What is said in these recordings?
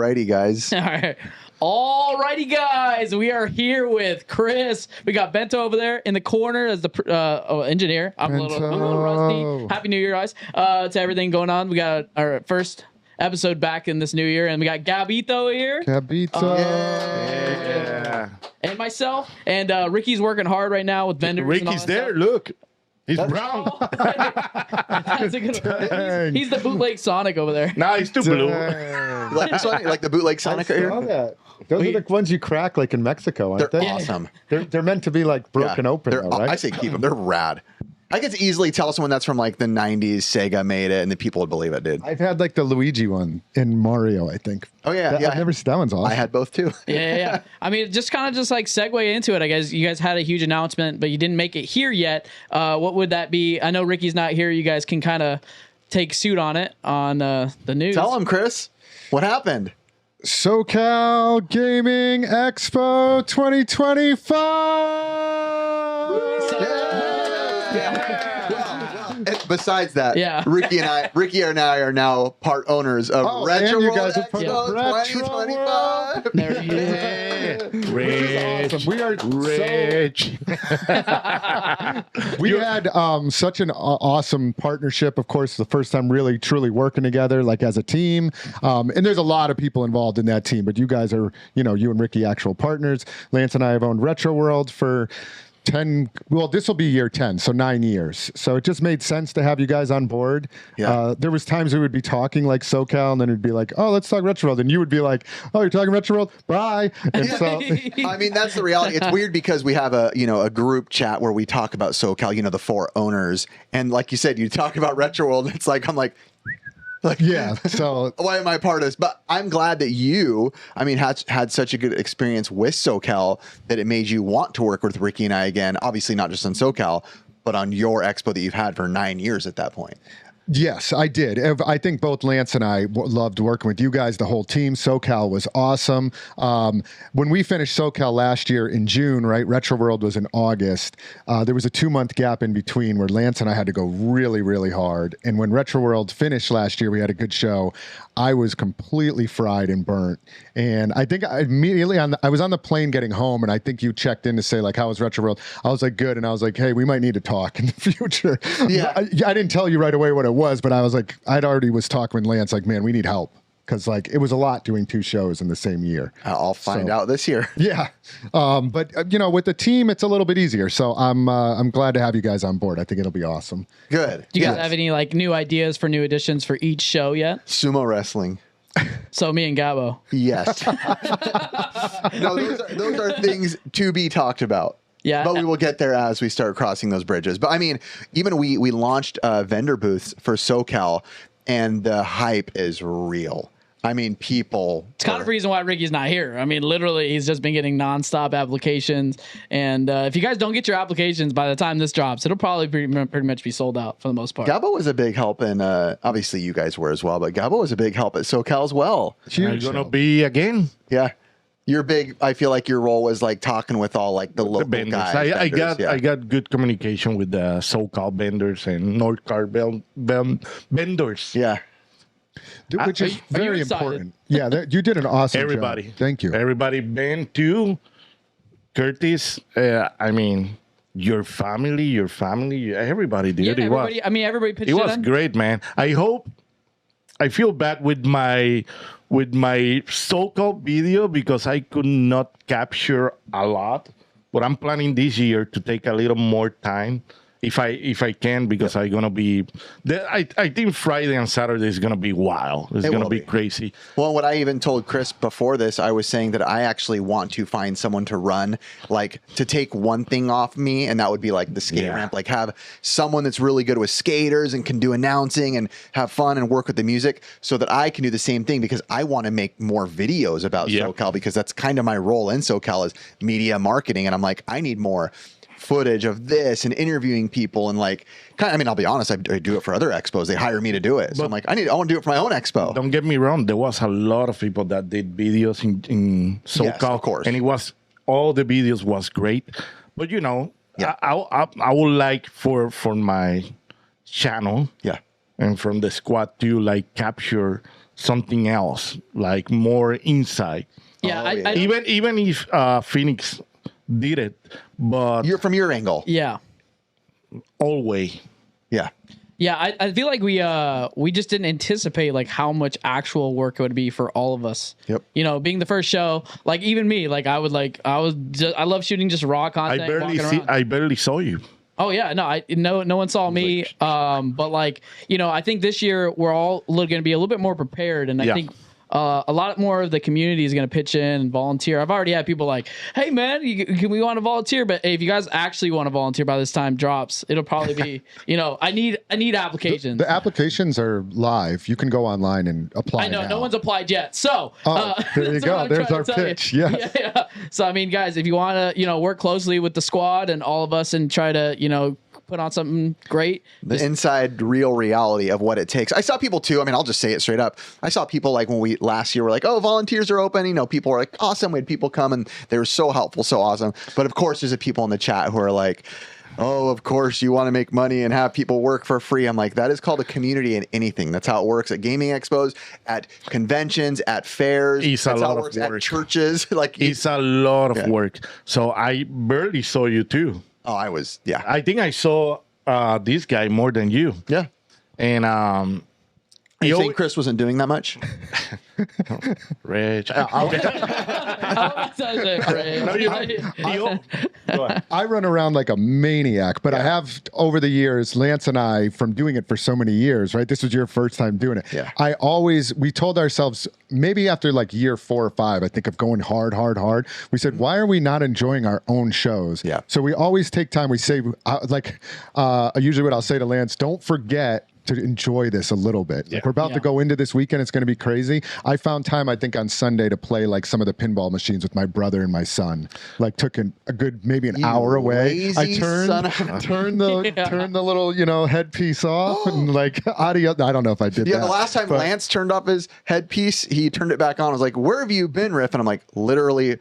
righty, guys. All right. All righty, guys. We are here with Chris. We got Bento over there in the corner as the engineer. I'm a little rusty. Happy New Year, guys. To everything going on. We got our first episode back in this new year, and we got Gabito here. Yeah. And myself. And Ricky's working hard right now with vendors. Ricky's there. Look. He's brown. That's a good he's the bootleg Sonic over there. Nah, he's too blue. You like this one? You like the bootleg Sonic here? That. Those are the ones you crack like in Mexico, aren't They're they? awesome. They're meant to be like broken open, though, right? I say keep them. They're rad. I could easily tell someone that's from like the 90s, Sega made it, and the people would believe it, dude. I've had like the Luigi one in Mario, I think. Oh, yeah. I've never seen that one's awesome. I had both, too. Yeah. I mean, just kind of just like segue into it. I guess you guys had a huge announcement, but you didn't make it here yet. What would that be? I know Ricky's not here. You guys can kind of take suit on it on the news. Tell him, Chris. What happened? SoCal Gaming Expo 2025. And besides that, Yeah. Ricky and I are now part owners of Retro and you World guys are part Expo of Retro 2025. There you go. Rich. Awesome. We are Rich. We had such an awesome partnership. Of course, the first time really truly working together, like as a team. And there's a lot of people involved in that team, but you guys are, you and Ricky, actual partners. Lance and I have owned Retro World for 10. Well, this will be year 10, so 9 years. So it just made sense to have you guys on board. Yeah. There was times we would be talking like SoCal, and then it'd be like, oh, let's talk Retro World, and you would be like, oh, you're talking Retro World, bye. And so I mean, that's the reality. It's weird because we have a group chat where we talk about SoCal, the 4 owners. And like you said, you talk about Retro World. It's like, I'm like, yeah. So why am I part of this? But I'm glad that you, had such a good experience with SoCal that it made you want to work with Ricky and I again. Obviously, not just on SoCal, but on your expo that you've had for 9 years at that point. yes, I did. I think both Lance and I loved working with you guys, the whole team. SoCal was awesome. When we finished SoCal last year in June, right? Retro World was in August. There was a 2-month gap in between where Lance and I had to go really, really hard. And when Retro World finished last year, we had a good show. I was completely fried and burnt. And I think I immediately I was on the plane getting home, and I think you checked in to say, like, how was Retro World? I was like, good. And I was like, hey, we might need to talk in the future. Yeah. I didn't tell you right away what it was, but I was like, I'd already was talking with Lance, like, man, we need help. Because like it was a lot doing 2 shows in the same year. I'll find out this year. Yeah, but with the team, it's a little bit easier. So I'm glad to have you guys on board. I think it'll be awesome. Good. Do you guys have any like new ideas for new additions for each show yet? Sumo wrestling. So me and Gabo. Yes. No, those are things to be talked about. Yeah. But we will get there as we start crossing those bridges. But I mean, even we launched vendor booths for SoCal, and the hype is real. I mean, people. It's kind of the reason why Ricky's not here. I mean, literally, he's just been getting nonstop applications. And if you guys don't get your applications by the time this drops, it'll probably pretty much be sold out for the most part. Gabo was a big help, and obviously you guys were as well. But Gabo was a big help at SoCal as well. Huge. You're gonna be again. Yeah, you're big. I feel like your role was like talking with all like the local Vendors. guys. I vendors, I got good communication with the SoCal vendors and NorthCal vendors. Yeah. Which is Are you very excited? important. Yeah, you did an awesome Everybody. job. Thank you. Everybody, Ben too. Curtis. I mean, your family, everybody did. Yeah, It everybody. I mean, everybody pitched It in. was great, man. I feel bad with my SoCal video because I could not capture a lot, but I'm planning this year to take a little more time if I can, because I'm gonna be. I think Friday and Saturday is gonna be wild. It's gonna be crazy. Well, what I even told Chris before this, I was saying that I actually want to find someone to run, like to take one thing off me, and that would be like the skate ramp. Like have someone that's really good with skaters and can do announcing and have fun and work with the music, so that I can do the same thing, because I want to make more videos about SoCal, because that's kind of my role in SoCal is media marketing, and I'm like, I need more footage of this and interviewing people, and like I mean, I'll be honest, I do it for other expos. They hire me to do it, so I'm like, I want to do it for my own expo. Don't get me wrong, there was a lot of people that did videos in SoCal, Yes, of course, and all the videos was great. But I would like for my channel, and from the squad to like capture something else, like more insight. Yeah, I Even if Phoenix did it, but You're from your angle. yeah. always. Yeah. Yeah, I feel like we just didn't anticipate like how much actual work it would be for all of us. Yep. You know, being the first show, like even me, like I love shooting just raw content. I barely saw you. Oh yeah, no one saw me. But like, you know, I think this year we're all going to be a little bit more prepared, and I think a lot more of the community is going to pitch in and volunteer. I've already had people like, "Hey man, we want to volunteer?" But hey, if you guys actually want to volunteer by this time drops, it'll probably be, you know, I need applications. The applications are live. You can go online and apply. I know now. no one's applied yet. So there you go. There's our pitch. Yeah. So I mean, guys, if you want to, you know, work closely with the squad and all of us and try to, you know, put on something great. The inside real reality of what it takes. I saw people too. I mean, I'll just say it straight up. I saw people like when we last year were like, oh, volunteers are open. You know, people were like, awesome. We had people come and they were so helpful, so awesome. But of course, there's people in the chat who are like, oh, of course you want to make money and have people work for free. I'm like, that is called a community in anything. That's how it works at gaming expos, at conventions, at fairs. It's That's a how lot it of works work. at churches. Like It's a lot of work. So I barely saw you too. Oh, I was, yeah. I think I saw this guy more than you. Yeah. And You think Chris wasn't doing that much? Rich. I run around like a maniac, but I have over the years, Lance and I, from doing it for so many years, right? This was your first time doing it. Yeah. We told ourselves, maybe after like year 4 or 5, I think, of going hard. We said, why are we not enjoying our own shows? Yeah. So we always take time. We say, usually what I'll say to Lance, don't forget to enjoy this a little bit. Like we're about to go into this weekend. It's going to be crazy. I found time, I think, on Sunday to play like some of the pinball machines with my brother and my son. Like took a good, maybe an hour away. I turned the little, headpiece off and like audio. I don't know if I did that. Yeah, the last time Lance turned off his headpiece, he turned it back on. I was like, where have you been, Riff? And I'm like, literally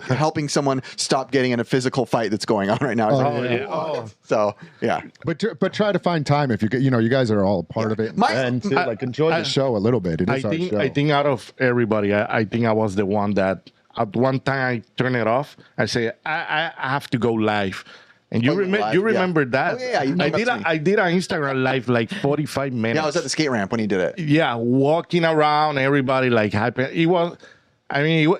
helping someone stop getting in a physical fight that's going on right now. So, yeah. But try to find time if you get, you guys are all a part of it. And enjoy the show a little bit. It is our show. I think out of everybody, I think I was the one that at one time I turn it off. I say I have to go live. And you remember that? Oh, yeah. I did an Instagram live like 45 minutes. Yeah, I was at the skate ramp when he did it. Yeah, walking around, everybody like happy. It was, I mean,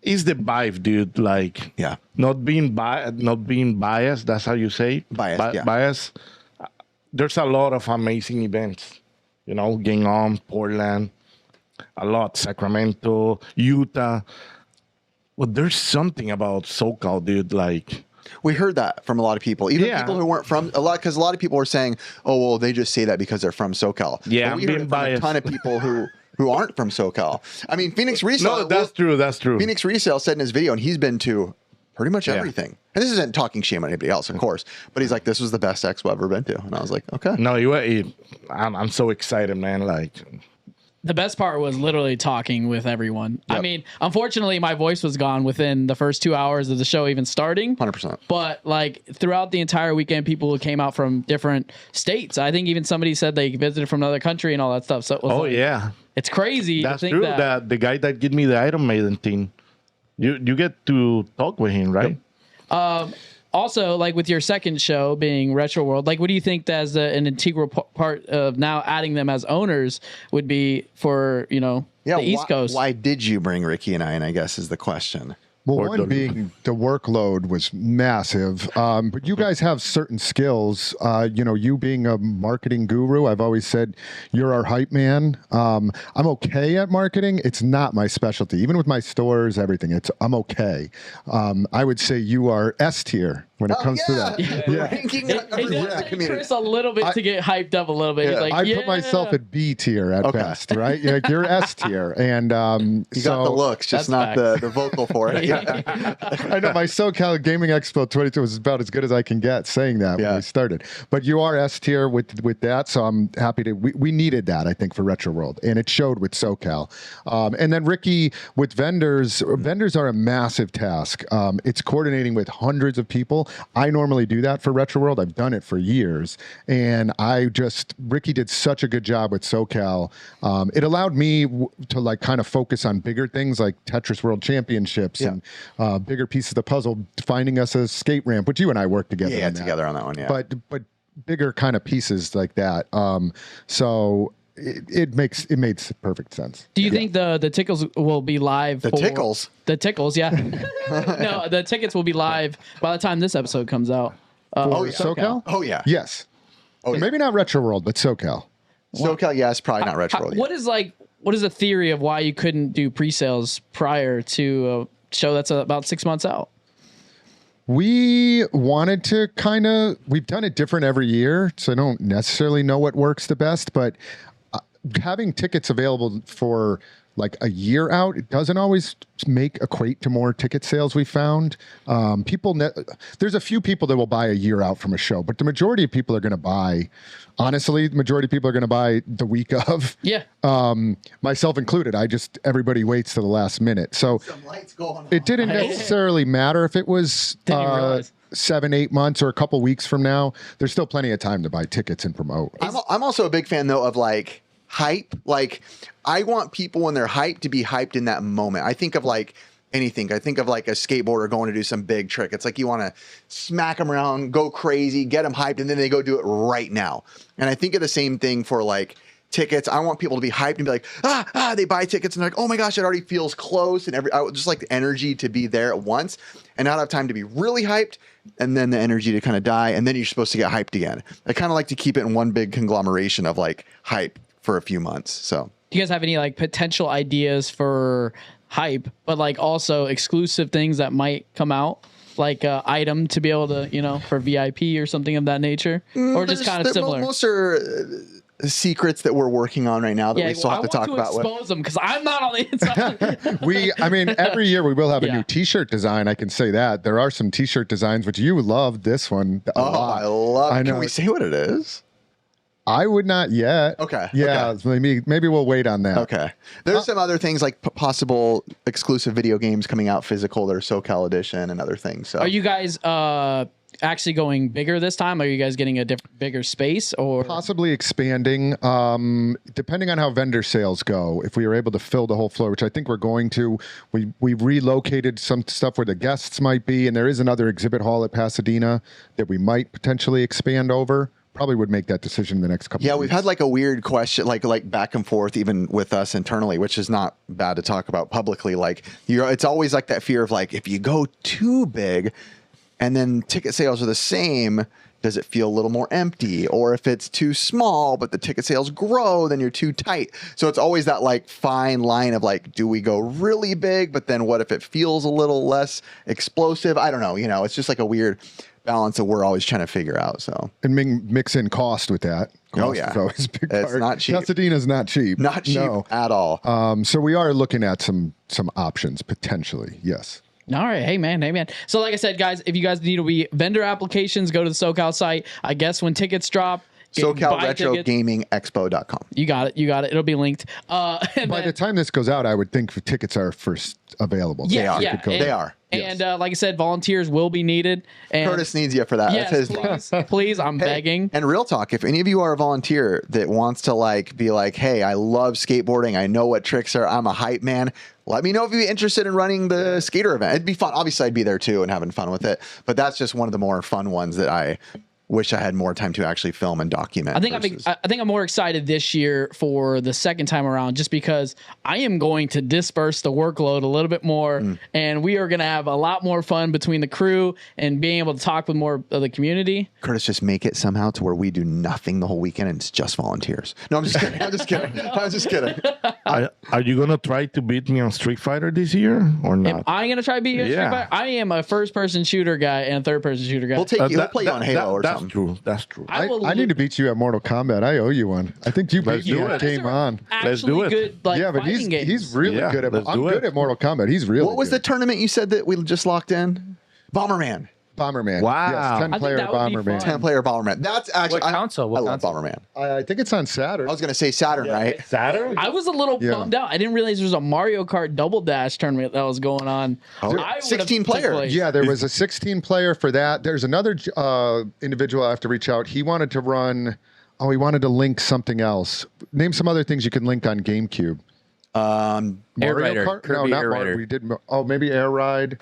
it's the vibe, dude. Like, not being biased. That's how you say bias. There's a lot of amazing events, going on. Portland, a lot. Sacramento, Utah. But there's something about SoCal, dude. Like, we heard that from a lot of people, even people who weren't from because a lot of people were saying, "Oh, well, they just say that because they're from SoCal." Yeah, but we heard it from a ton of people who aren't from SoCal. I mean, Phoenix Resale. No, that's true. That's true. Phoenix Resale said in his video, and he's been to pretty much everything. And this isn't talking shame on anybody else, of course, but he's like, "This was the best expo I've ever been to," and I was like, "Okay." No, I'm so excited, man. Like, the best part was literally talking with everyone. Yep. I mean, unfortunately, my voice was gone within the first 2 hours of the show even starting. 100%. But like throughout the entire weekend, people who came out from different states. I think even somebody said they visited from another country and all that stuff. So it was it's crazy. That's to think true. that The guy that gave me the Iron Maiden thing, you get to talk with him, right? Yep. Also, like with your second show being Retro World, like what do you think as an integral part of now adding them as owners would be for, the East Coast? Why did you bring Ricky and I guess is the question. Well, one being the workload was massive, but you guys have certain skills. You being a marketing guru, I've always said you're our hype man. I'm okay at marketing. It's not my specialty. Even with my stores, everything, I'm okay. I would say you are S tier when it comes to that. Ranking it Chris a little bit to get hyped up a little bit. He's like, I put myself at B tier at best, right? You're S tier, and you got the looks, just not the vocal for it. I know my SoCal Gaming Expo 22 was about as good as I can get saying that when we started. But you are S tier with that, so I'm happy to. We needed that, I think, for Retro World, and it showed with SoCal. And then Ricky with vendors. Vendors are a massive task. It's coordinating with hundreds of people. available. I normally do that for Retro World. I've done it for years. And Ricky did such a good job with SoCal. It allowed me to like kind of focus on bigger things like Tetris World Championships and bigger pieces of the puzzle, finding us a skate ramp, which you and I worked together. Yeah, together on that one. Yeah. But bigger kind of pieces like that. So it made perfect sense. Do you think the tickles will be live? The tickles? The tickles, yeah. No, the tickets will be live by the time this episode comes out. SoCal? Oh, yeah. Yes. Oh, yeah. Maybe not Retro World, but SoCal. SoCal, yes, probably not Retro World. What is the theory of why you couldn't do pre-sales prior to a show that's about 6 months out? We wanted to we've done it different every year, so I don't necessarily know what works the best, but having tickets available for like a year out, it doesn't always equate to more ticket sales. We found there's a few people that will buy a year out from a show, but the majority of people are going to buy. Honestly, the majority of people are going to buy the week of. Yeah. Myself included. Everybody waits to the last minute. So Some lights going on. it didn't necessarily matter if it was 7-8 months or a couple weeks from now. There's still plenty of time to buy tickets and promote. I'm also a big fan though of like hype. Like I want people when they're hyped to be hyped in that moment. I think of like anything. I think of like a skateboarder going to do some big trick. It's like you want to smack them around, go crazy, get them hyped, and then they go do it right now. And I think of the same thing for like tickets. I want people to be hyped and be like, they buy tickets and they're like, oh my gosh, it already feels close. And I would just like the energy to be there at once and not have time to be really hyped and then the energy to kind of die. And then you're supposed to get hyped again. I kind of like to keep it in one big conglomeration of like hype for a few months. So do you guys have any like potential ideas for hype, but like also exclusive things that might come out? Like item to be able to, for VIP or something of that nature? Or just kind of similar? Most are secrets that we're working on right now that we still have to talk about. Expose them because I'm not on the inside. Every year we will have a new T-shirt design. I can say that there are some T-shirt designs which you love. This one, I love. Can we say what it is? I would not yet. Okay. Yeah. Okay. Maybe we'll wait on that. Okay. There's some other things like possible exclusive video games coming out physical that are SoCal edition and other things. So are you guys actually going bigger this time? Are you guys getting a bigger space or possibly expanding? Depending on how vendor sales go, if we are able to fill the whole floor, which I think we're going to, we relocated some stuff where the guests might be, and there is another exhibit hall at Pasadena that we might potentially expand over. Probably would make that decision in the next couple of weeks. We've had like a weird question, like back and forth, even with us internally, which is not bad to talk about publicly. Like it's always like that fear of like, if you go too big and then ticket sales are the same, does it feel a little more empty? Or if it's too small, but the ticket sales grow, then you're too tight. So it's always that like fine line of like, do we go really big, but then what if it feels a little less explosive? I don't know. It's just like a weird balance that we're always trying to figure out. So and mix in cost with that. Cost is always a big part. It's not cheap. Pasadena's not cheap. Not cheap at all. So we are looking at some options potentially. Yes. All right. Hey, man. So like I said, guys, if you guys need to be vendor applications, go to the SoCal site. I guess when tickets drop, SoCalRetroGamingExpo.com. You got it. It'll be linked. By the time this goes out, I would think tickets are first available. They are. And like I said, volunteers will be needed. And Curtis needs you for that. Yes, That's his please, I'm begging. And real talk, if any of you are a volunteer that wants to like be like, hey, I love skateboarding. I know what tricks are. I'm a hype man. Let me know if you'd be interested in running the skater event. It'd be fun. Obviously, I'd be there too and having fun with it. But that's just one of the more fun ones that I wish I had more time to actually film and document. I think I'm more excited this year for the second time around, just because I am going to disperse the workload a little bit more, and we are going to have a lot more fun between the crew and being able to talk with more of the community. Curtis, just make it somehow to where we do nothing the whole weekend and it's just volunteers. No, I'm just kidding. I'm just kidding. Are you going to try to beat me on Street Fighter this year or not? Am I going to try to beat you on Street Fighter? I am a first-person shooter guy and a third-person shooter guy. We'll take you. We'll play you on Halo or something. That's true. I need to beat you at Mortal Kombat. I owe you one. I think you beat me at Game On. Let's do it. Good, like, but he's really good at. I'm good at Mortal Kombat. He's really. What was the tournament you said that we just locked in? Bomberman. Bomberman. Wow. Yes, I think 10-player that would be Bomberman. fun. 10-player Bomberman. That's actually What console? I love Bomberman. I think it's on Saturn. I was gonna say Saturn, right? Saturn? I was a little Yeah. bummed out. I didn't realize there was a Mario Kart Double Dash tournament that was going on. I would've 16 took player. place. Yeah, there was a 16-player for that. There's another individual I have to reach out. He wanted to run. Oh, he wanted to link something else. Name some other things you can link on GameCube. Air Mario Rider. Kart? No, Kirby not Air Mario. Rider. We did. Oh, maybe Air Ride.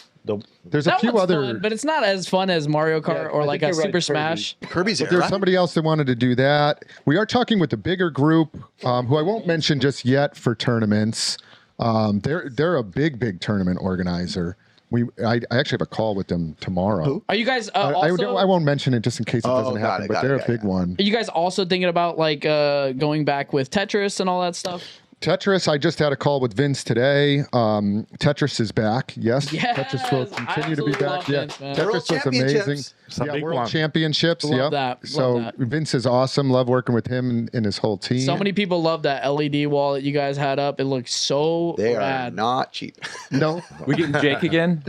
There's a That few one's other. fun, but it's not as fun as Mario Kart or I like think a you're right, Super Kirby. Smash. Kirby's But Air there's Ride? somebody else that wanted to do that. We are talking with the bigger group, who I won't mention just yet for tournaments. They're a big tournament organizer. I actually have a call with them tomorrow. Are you guys I also? won't mention it just in case it doesn't got happen, it, but got they're it, a big one. Are you guys also thinking about like going back with Tetris and all that stuff? Tetris, I just had a call with Vince today. Tetris is back. Yes, Yes, Tetris will I continue to be absolutely back. love Yeah, Vince, man. World Tetris was Championships. amazing. It's a Yeah, big World one. Championships. Love Yep. that, love So that. Vince is awesome. Love working with him and his whole team. So many people love that LED wall that you guys had up. It looks so They are rad. not cheap. No, We getting Jake again?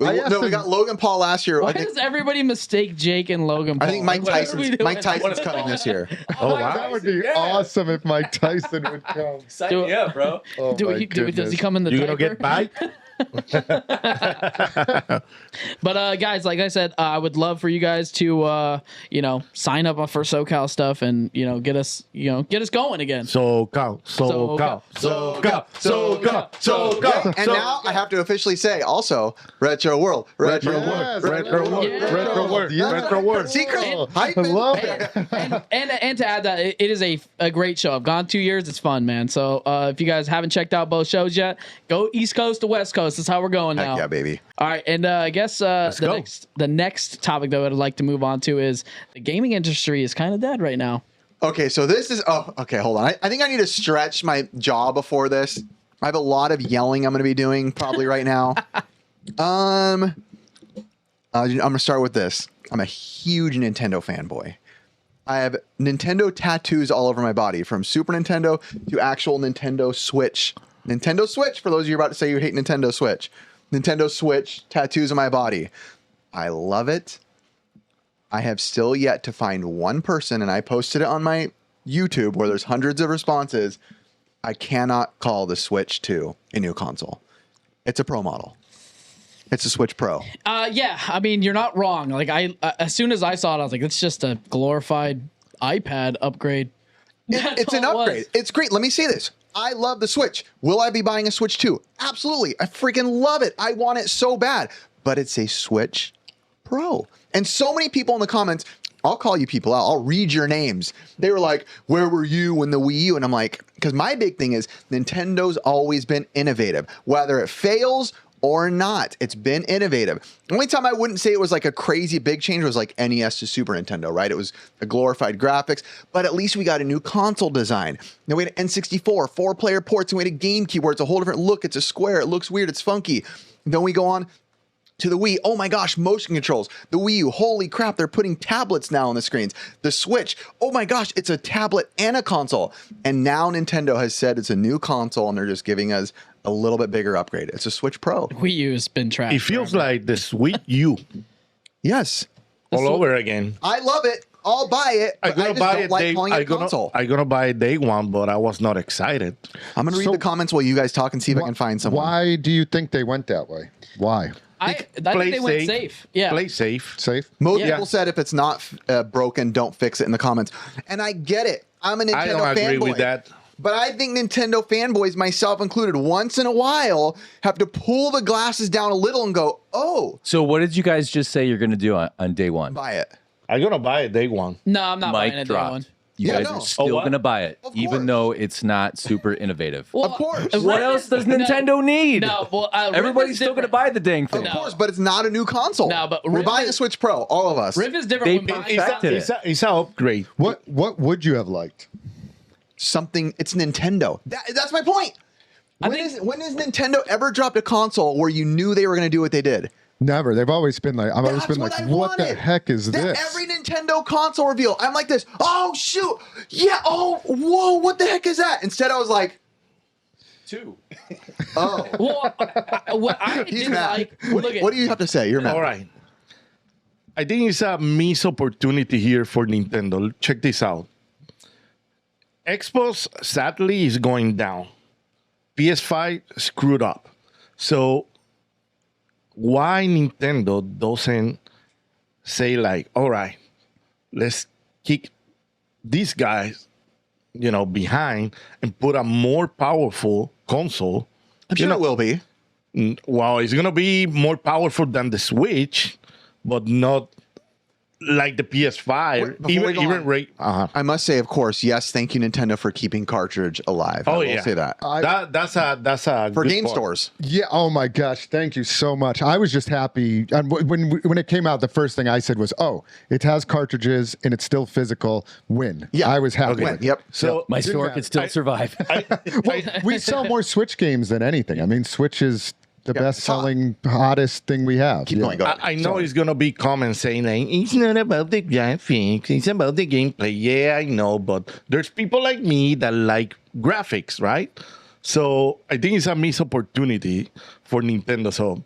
I asked we him- got Logan Paul last year. Why I think, does everybody mistake Jake and Logan Paul? I think Mike What are we doing? Tyson's coming this year. Oh, wow. that would be awesome if Mike Tyson would come. Sign Do me it. up, bro. Oh, Does my he goodness. come in the You gonna diaper? get bite? But guys, like I said, I would love for you guys to sign up for SoCal stuff and get us going again. SoCal. And now I have to officially say also Retro World. Retro World. Yes, Retro World. Yeah. Retro World. Yeah. Retro World. Secret. Oh, Hype I it. love it. And to add that, it is a great show. I've gone 2 years. It's fun, man. So if you guys haven't checked out both shows yet, go East Coast to West Coast. That's how we're going now. Heck yeah, baby. All right, and I guess go. the next topic that I'd like to move on to is the gaming industry is kind of dead right now. Okay, so this is okay, hold on. I think I need to stretch my jaw before this. I have a lot of yelling I'm going to be doing probably right now. I'm going to start with this. I'm a huge Nintendo fanboy. I have Nintendo tattoos all over my body, from Super Nintendo to actual Nintendo Switch. Nintendo Switch, for those of you about to say you hate Nintendo Switch. Nintendo Switch tattoos on my body. I love it. I have still yet to find one person, and I posted it on my YouTube where there's hundreds of responses. I cannot call the Switch 2 a new console. It's a Pro model. It's a Switch Pro. Yeah, I mean you're not wrong. Like as soon as I saw it, I was like, it's just a glorified iPad upgrade. It's an all it was. upgrade. It's great. Let me say this. I love the Switch. Will I be buying a Switch 2? Absolutely. I freaking love it. I want it so bad. But it's a Switch Pro. And so many people in the comments, I'll call you people out. I'll read your names. They were like, where were you when the Wii U? And I'm like, because my big thing is Nintendo's always been innovative. Whether it fails or not, it's been innovative. The only time I wouldn't say it was like a crazy big change was like NES to Super Nintendo, right? It was a glorified graphics, but at least we got a new console design. Then we had an N64, 4-player ports, and we had a GameCube where it's a whole different look. It's a square. It looks weird. It's funky. Then we go on to the Wii. Oh my gosh, motion controls. The Wii U, holy crap, they're putting tablets now on the screens. The Switch, oh my gosh, it's a tablet and a console. And now Nintendo has said it's a new console and they're just giving us a little bit bigger upgrade. It's a Switch Pro. Wii U's been trashed. It feels like the sweet you Yes. all over again. I love it. I'll buy it. I'm But I gonna just buy don't it like day. calling it a console. I'm gonna buy it day one, but I was not excited. I'm going to read So- the comments while you guys talk and see if I can find someone. Why do you think they went that way? Why? I think Play they went safe. Yeah. Play safe. Safe? Most Yeah. people said if it's not broken, don't fix it in the comments. And I get it. I'm a Nintendo I don't fanboy. agree with that. But I think Nintendo fanboys, myself included, once in a while have to pull the glasses down a little and go, oh, So what did you guys just say you're going to do on day one? buy it. I'm gonna buy it day one. No, I'm not buying Mic it day dropped. one. You Yeah, guys no. are still Oh, what? going to buy it, Of even course. though it's not super innovative. Well, Of course. What Rift else is- does no, Nintendo need? No, well, Rift Everybody's is still going to different. buy the dang thing. Of course, but it's not a new console. No, but we're Rift buying a is- Switch Pro, all of us. Rift is They different. when buying- perfected it. It's an upgrade. What would you have liked? Something, it's Nintendo. That's my point. When has Nintendo ever dropped a console where you knew they were going to do what they did? Never. They've always been like, I've always That's been what like, I what the wanted. heck is That this? Every Nintendo console reveal, I'm like this. Oh shoot! Yeah. Oh whoa! What the heck is that? Instead, I was like, 2. oh, Well, what I he's didn't mad. like. What, Look at what do you have to say? You're mad. All right. I think it's a missed opportunity here for Nintendo. Check this out. Xbox, sadly, is going down. PS5 screwed up. So why Nintendo doesn't say like, all right, let's kick these guys, behind and put a more powerful console? I'm sure it will be. Well, it's going to be more powerful than the Switch, but not like the PS5. Before we go on, I I must say, of course, yes, thank you, Nintendo, for keeping cartridge alive. I will say that. That's a For good game point. stores. Yeah. Oh my gosh. Thank you so much. I was just happy. And when it came out, the first thing I said was, "Oh, it has cartridges and it's still physical. Win." Yeah. I was happy. Win. with it. Yep. So My store could still survive. Well, we sell more Switch games than anything. I mean, Switch is the best-selling, hottest thing we have. Keep going. Go ahead. I know it's gonna be comments saying like, it's not about the graphics, it's about the gameplay. Yeah, I know, but there's people like me that like graphics, right? So I think it's a missed opportunity for Nintendo. So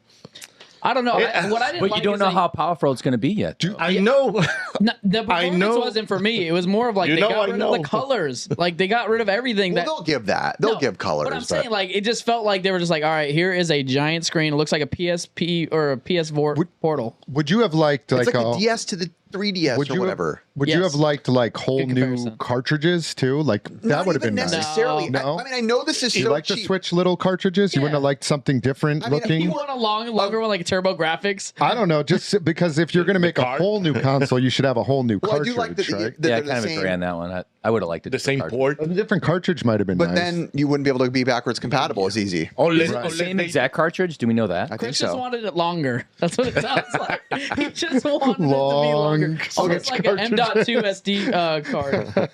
I don't know. What I didn't But like you don't is, know like, how powerful it's going to be yet. I know. No, the performance know. wasn't for me. It was more of like You they know, got I rid of the know. colors. Like they got rid of everything. Well, that they'll give that. They'll No, give colors. But I'm saying, like, it just felt like they were just like, all right, here is a giant screen. It looks like a PSP or a PS4 portal. Would you have liked it's like, like a DS to the 3DS or whatever. Would you Yes. have liked like whole Good new comparison. cartridges too? Like that Not would have even been nice. necessarily. No. I mean, I know this is You so like cheap. the Switch little cartridges? You wouldn't have Yeah. liked something different I mean, looking? You want a longer one, like Turbo Graphics? I don't know. Just because if you're going to make a card? whole new console, you should have a whole new Well, I cartridge, do like that right? they're Yeah, I the kind of same. agree on that one. I would have liked it. The same card. port. A different cartridge might have been But nice. then you wouldn't be able to be backwards compatible as easy. Oh, The same exact cartridge? Do we know that? I think Chris just so. wanted it longer. That's what it sounds like. He just wanted it to be Long longer. Almost Switch like an M.2 SD card.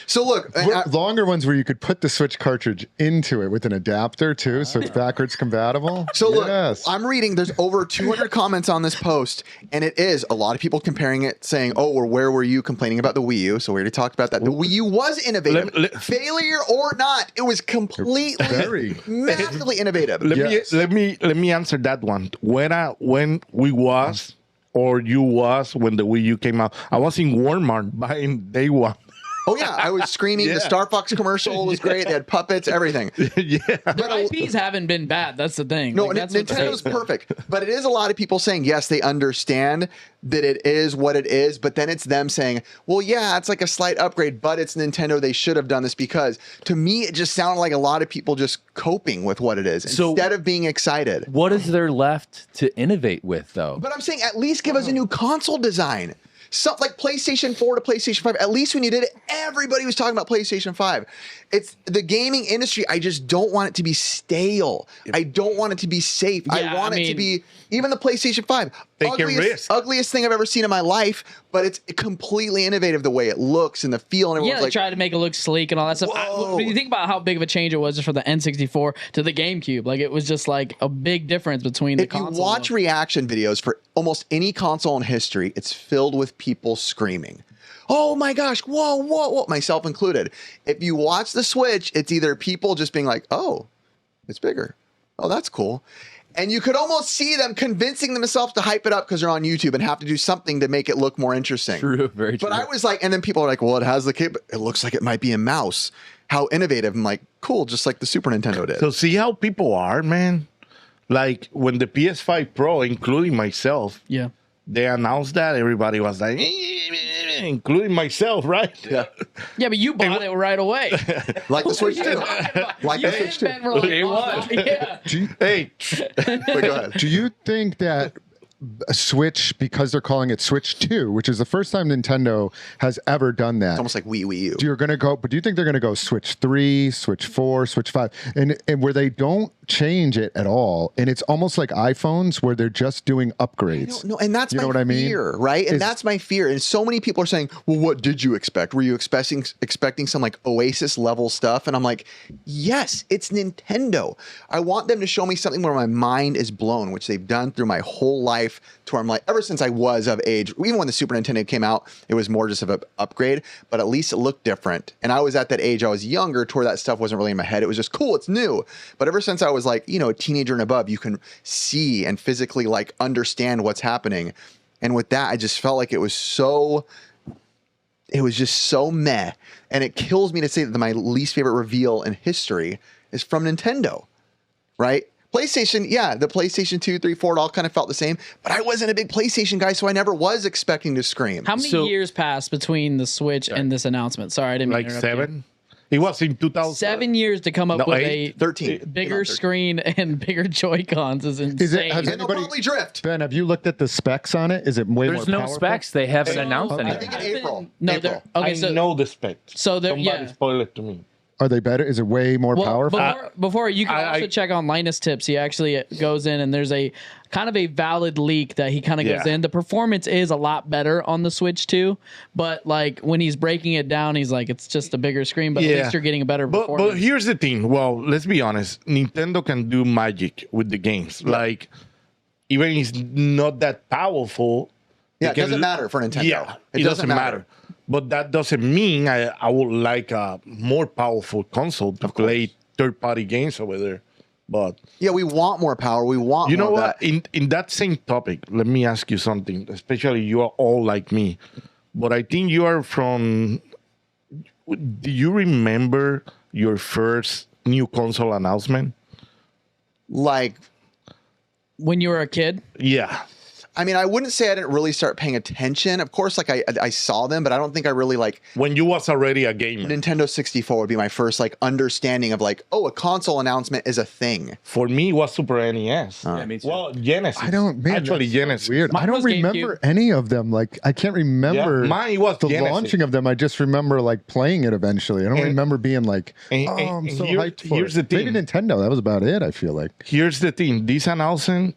So look, Longer ones where you could put the Switch cartridge into it with an adapter too, so it's backwards compatible. So look, Yes. I'm reading. There's over 200 comments on this post, and it is a lot of people comparing it, saying, "Oh, or where were you complaining about the Wii U?" So we already talked about that. The Wii U was innovative, failure or not. It was completely, Very. massively innovative. Yes. Let me answer that one. When we was or you was when the Wii U came out, I was in Walmart buying day one. Oh yeah, I was screaming. The Yeah. Star Fox commercial was great. They had puppets, everything. Yeah. Their IPs haven't been bad. That's the thing. No, Like, that's what Nintendo's perfect, but it is a lot of people saying yes, they understand that it is what it is, but then it's them saying, well, yeah, it's like a slight upgrade, but it's Nintendo. They should have done this because to me, it just sounded like a lot of people just coping with what it is So- instead of being excited. What is there left to innovate with, though? But I'm saying at least give us a new console design. Something like PlayStation 4 to PlayStation 5. At least when you did it, everybody was talking about PlayStation 5. It's the gaming industry. I just don't want it to be stale. I don't want it to be safe. Yeah, I want I it to mean- be even the PlayStation 5. Take a risk. Ugliest thing I've ever seen in my life, but it's completely innovative the way it looks and the feel. And Yeah, everyone's they like, tried to make it look sleek and all that stuff. Whoa. When you think about how big of a change it was just for the N64 to the GameCube, like it was just like a big difference between the if you consoles. watch reaction videos for almost any console in history, it's filled with people screaming. Oh my gosh, whoa, whoa, whoa, myself included. If you watch the Switch, it's either people just being like, oh, it's bigger. Oh, that's cool. And you could almost see them convincing themselves to hype it up because they're on YouTube and have to do something to make it look more interesting. True, very true. But I was like, and then people are like, well, it has the cap. It looks like it might be a mouse. How innovative. I'm like, cool, just like the Super Nintendo did. So see how people are, man. Like when the PS5 Pro, including myself, Yeah. they announced that, everybody was like, including myself, right? Yeah. Yeah, but you bought it right away. Like the Switch You too. talking about? Like You the Switch didn't too. spend for, like, Day one. Yeah. Hey, But go ahead. Do you think that a Switch, because they're calling it Switch 2, which is the first time Nintendo has ever done that? It's almost like Wii U. You're going to go, but do you think they're going to go Switch 3, Switch 4, Switch 5, and where they don't change it at all, and it's almost like iPhones where they're just doing upgrades? No, and that's You my know what I mean? fear, right? And Is- that's my fear. And so many people are saying, "Well, what did you expect? Were you expecting some like Oasis level stuff?" And I'm like, "Yes, it's Nintendo. I want them to show me something where my mind is blown, which they've done through my whole life. To where I'm like, ever since I was of age, even when the Super Nintendo came out, it was more just of an upgrade, but at least it looked different. And I was at that age, I was younger, to where that stuff wasn't really in my head. It was just cool, it's new. But ever since I was like, a teenager and above, you can see and physically like understand what's happening. And with that, I just felt like it was just so meh. And it kills me to say that my least favorite reveal in history is from Nintendo, right? PlayStation, yeah, the PlayStation 2, 3, 4, it all kind of felt the same, but I wasn't a big PlayStation guy, so I never was expecting to scream. How many years passed between the Switch and this announcement? Sorry, I didn't mean to interrupt 7. you. It was in 2000. 7 years to come up with 8, a 13. bigger screen and bigger Joy-Cons is insane. Is it, has And they'll anybody, probably drift. Ben, have you looked at the specs on it? Is it way There's more no powerful? specs. They haven't announced I anything. think in April. No, April. they're okay. I So know the specs. So they're- Somebody yeah. spoiled it to me. Are they better? Is it way more powerful? Before you can I- also check on Linus Tips. He actually goes in and there's a kind of a valid leak that he kind of goes Yeah. in. The performance is a lot better on the Switch 2, but like when he's breaking it down, he's like, it's just a bigger screen, but at least you're getting a better performance. But here's the thing. Well, let's be honest. Nintendo can do magic with the games. Like, even if it's not that powerful. Yeah, they it can doesn't matter for Nintendo. Yeah, it doesn't matter. But that doesn't mean I would like a more powerful console to play third-party games over there. But Yeah, we want more power. We want you know more of what? that. In that same topic, let me ask you something. Especially you are all like me, but I think you are from. Do you remember your first new console announcement? Like, when you were a kid, Yeah. I mean, I wouldn't say I didn't really start paying attention. Of course, like I saw them, but I don't think I really like When you was already a gamer. Nintendo 64 would be my first like understanding of like, oh, a console announcement is a thing. For me, it was Super NES. Yeah, me too. Well, Genesis. I don't. Man, Actually, that's so Genesis. weird. Mine I don't was remember GameCube. any of them. Like I can't remember. Yeah, mine was the Genesis. launching of them. I just remember like playing it eventually. I don't remember being like, and- oh, I'm and so here- hyped for here's it. the Maybe thing. Nintendo. That was about it. I feel like. Here's the thing. This announcement,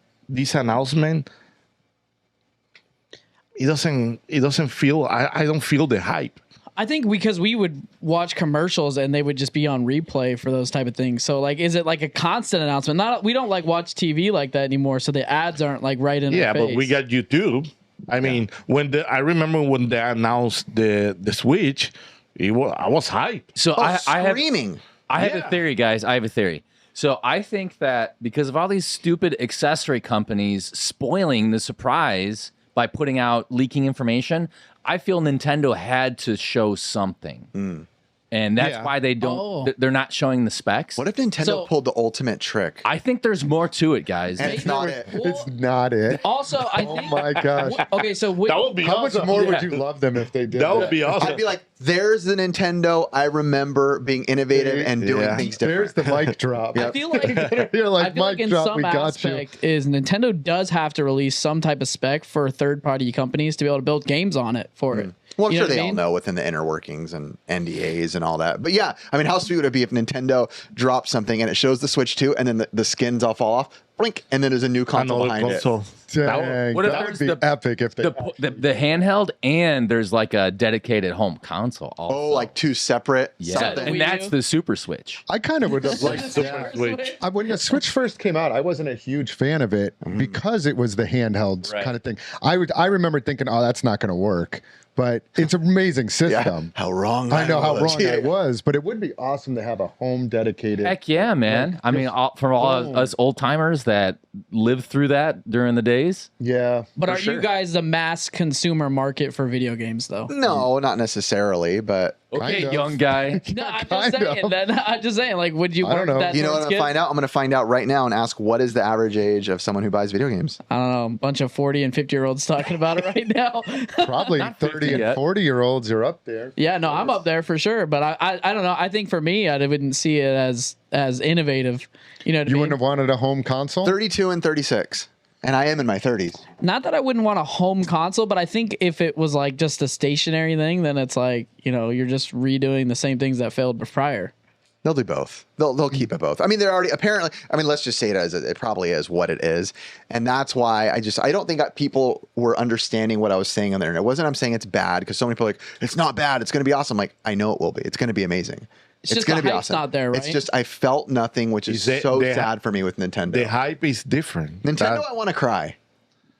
it doesn't feel. I don't feel the hype. I think because we would watch commercials and they would just be on replay for those type of things. So like, is it like a constant announcement? We don't like watch TV like that anymore. So the ads aren't like right in Yeah, our but face. we got YouTube. I mean, I remember when they announced the Switch, I was hyped. So Oh, I have screaming. I have Yeah. a theory, guys. I have a theory. So I think that because of all these stupid accessory companies spoiling the surprise by putting out leaking information, I feel Nintendo had to show something. And that's Yeah. why they don't. Oh. They're not showing the specs. What if Nintendo So- pulled the ultimate trick? I think there's more to it, guys. And it's not it. It's not it. Also, I Oh think. my gosh. Okay, so That would be How awesome. much more Yeah. would you love them if they did That would be awesome. I'd be like, there's the Nintendo I remember being innovative and doing Yeah. things There's different. the mic drop. I feel like You're I like, feel like mic in drop, some we got you. aspect is Nintendo does have to release some type of spec for third-party companies to be able to build games on it for it. Well, I'm You sure know what they I all mean? know within the inner workings and NDAs and all that. But yeah, I mean, how sweet would it be if Nintendo drops something and it shows the Switch 2 and then the skins all fall off, blink, and then there's a new console Another behind console. Dang, What if that there's would be the- epic if they. The handheld and there's like a dedicated home console. it. Also. Oh, like two separate yeah, something. and Wii that's U? the Super Switch. I kind of would have liked Super Switch. When the Switch first came out, I wasn't a huge fan of it because it was the handheld Right. kind of thing. I remember thinking, oh, that's not going to work. But it's an amazing system. How wrong I know how was. wrong Yeah. I was, but it would be awesome to have a home dedicated. Heck yeah, man. I mean, for all us old timers that lived through that during the days. Yeah. But are sure. you guys the mass consumer market for video games, though? No, not necessarily, but Okay, Kind of. young guy. No, I'm just Kind saying. of. I'm just saying. Like, would you I don't work know. that? you know what I'm towards going to kids? find out? I'm going to find out right now and ask what is the average age of someone who buys video games? I don't know. A bunch of 40 and 50-year-olds talking about it right now. Probably 30 and yet. 40-year-olds are up there. Yeah, no, I'm up there for sure. But I don't know. I think for me, I wouldn't see it as innovative. You know what I You mean? wouldn't have wanted a home console? 32 and 36. And I am in my 30s. Not that I wouldn't want a home console, but I think if it was like just a stationary thing, then it's like, you know, you're just redoing the same things that failed prior. They'll do both. They'll keep it both. I mean, they're already apparently. I mean, let's just say it as it probably is what it is, and that's why I don't think that people were understanding what I was saying on there. And it wasn't I'm saying it's bad because so many people are like it's not bad. It's going to be awesome. Like I know it will be. It's going to be amazing. It's just going to the be hype's awesome. not there, It's right? just I felt nothing, which is so sad for me with Nintendo. The hype is different. Nintendo, I want to cry.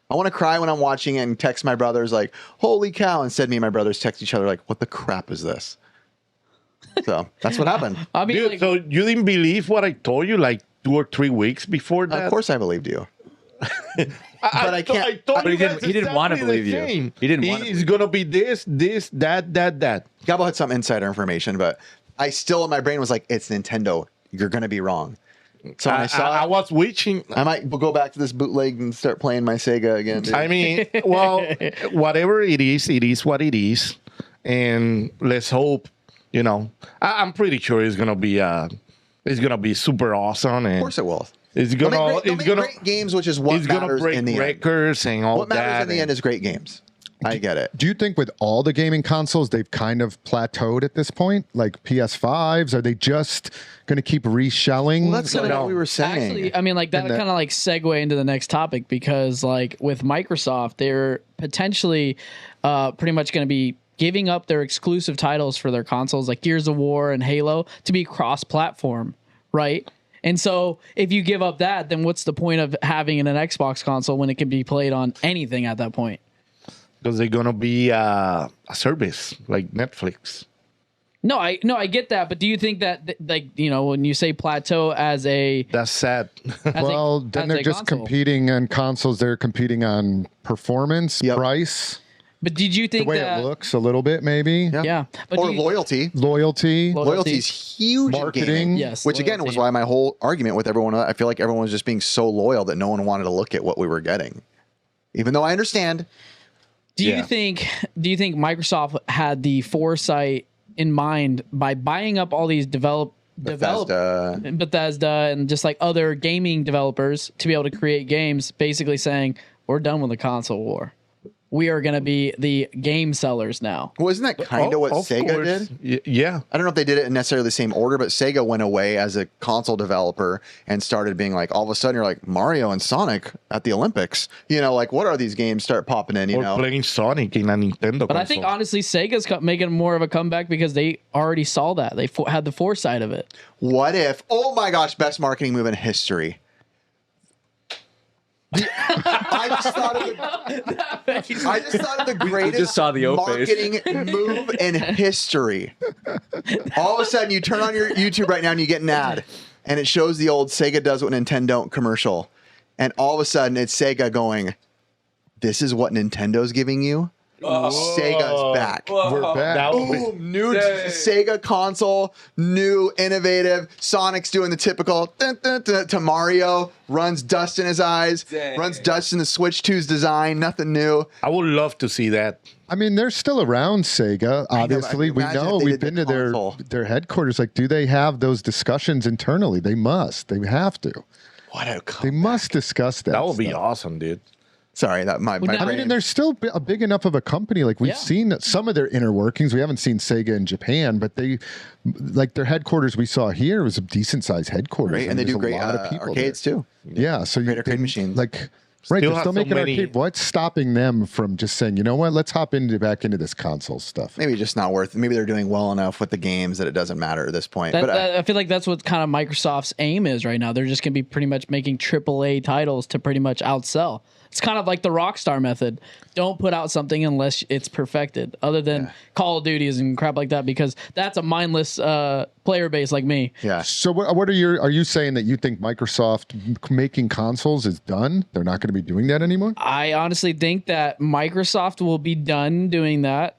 I want to cry when I'm watching it and text my brothers like, "Holy cow!" Instead, me and my brothers text each other like, "What the crap is this?" So that's what happened. I mean, Dude, like, so you didn't believe what I told you like 2 or 3 weeks bore that? Of course, I believed you. but I can't. I told But you he didn't want to exactly believe the you. same. He didn't want to He's gonna be this, that. Gabo had some insider information, but I still in my brain was like, it's Nintendo. You're gonna be wrong. So when I saw I it, was wishing. I might go back to this bootleg and start playing my Sega again. Dude. I mean, well, whatever it is what it is, and let's hope. You know, I'm pretty sure it's gonna be super awesome, and Of course it will. it's They'll gonna make great games, which is what it's gonna matters break in the end. records and all What matters that. in the end is great games. I get it. Do you think with all the gaming consoles, they've kind of plateaued at this point? Like PS5s, are they just going to keep reshelling? Well, that's kind of No. what we were saying. Actually, I mean, like that And that- kind of like segue into the next topic because, like, with Microsoft, they're potentially pretty much going to be giving up their exclusive titles for their consoles, like Gears of War and Halo, to be cross-platform, right? And so, if you give up that, then what's the point of having an Xbox console when it can be played on anything at that point? Because they're gonna be a service like Netflix. No, I get that, but do you think that, like, you know, when you say plateau as a That's sad. Well, then they're just competing on consoles. They're competing on performance, Yep. price, But did you the think way that? it looks a little bit, maybe. Yeah, but Or do you- loyalty. Loyalty. Loyalty is huge in Marketing. gaming. Yes, Which again loyalty. was why my whole argument with everyone. I feel like everyone was just being so loyal that no one wanted to look at what we were getting, even though I understand. Do Yeah. you think Microsoft had the foresight in mind by buying up all these Bethesda. Bethesda and just like other gaming developers to be able to create games, basically saying we're done with the console war. We are going to be the game sellers now. Well, isn't that kind of what Of Sega course. did? Yeah. I don't know if they did it in necessarily the same order, but Sega went away as a console developer and started being like, all of a sudden, you're like Mario and Sonic at the Olympics. You know, like what are these games start popping in? You Or know, playing Sonic in a Nintendo But I think honestly, Sega's making more of a comeback because they already saw that. They had the foresight of it. what if? Oh my gosh, best marketing move in history. I just thought of the greatest just saw the O-face. marketing move in history. All of a sudden, you turn on your YouTube right now and you get an ad, and it shows the old Sega does what Nintendo don't commercial, and all of a sudden it's Sega going, "This is what Nintendo's giving you." Sega's back. We're back. That would be- Boom, new Sega console, new innovative. Sonic's doing the typical dun, dun, dun, to Mario, runs dust in his eyes, runs dust in the Switch 2's design, nothing new. I would love to see that. I mean, they're still around, Sega. Obviously, we imagine know if they we've did been the to console. their headquarters. Like, do they have those discussions internally? They must. They have to. What a They must discuss that. That would be stuff. awesome, dude. Sorry, that my Well, now- I brain. mean, and they're still a big enough of a company. Like we've Yeah. seen some of their inner workings. We haven't seen Sega in Japan, but they, like their headquarters we saw here was a decent sized headquarters, Great, and they there's do a great lot of people arcades there. too. Yeah, so Great arcade machines. Like, Still right, they're have still so making many- arcade. What's stopping them from just saying, you know what, let's hop back into this console stuff? Maybe just not worth. Maybe they're doing well enough with the games that it doesn't matter at this point. That, but I feel like that's what kind of Microsoft's aim is right now. They're just going to be pretty much making AAA titles to pretty much outsell. It's kind of like the Rockstar method. Don't put out something unless it's perfected, other than Call of Duties and crap like that, because that's a mindless player base like me. yeah, So what are you saying that you think Microsoft making consoles is done? They're not going to be doing that anymore? I honestly think that Microsoft will be done doing that,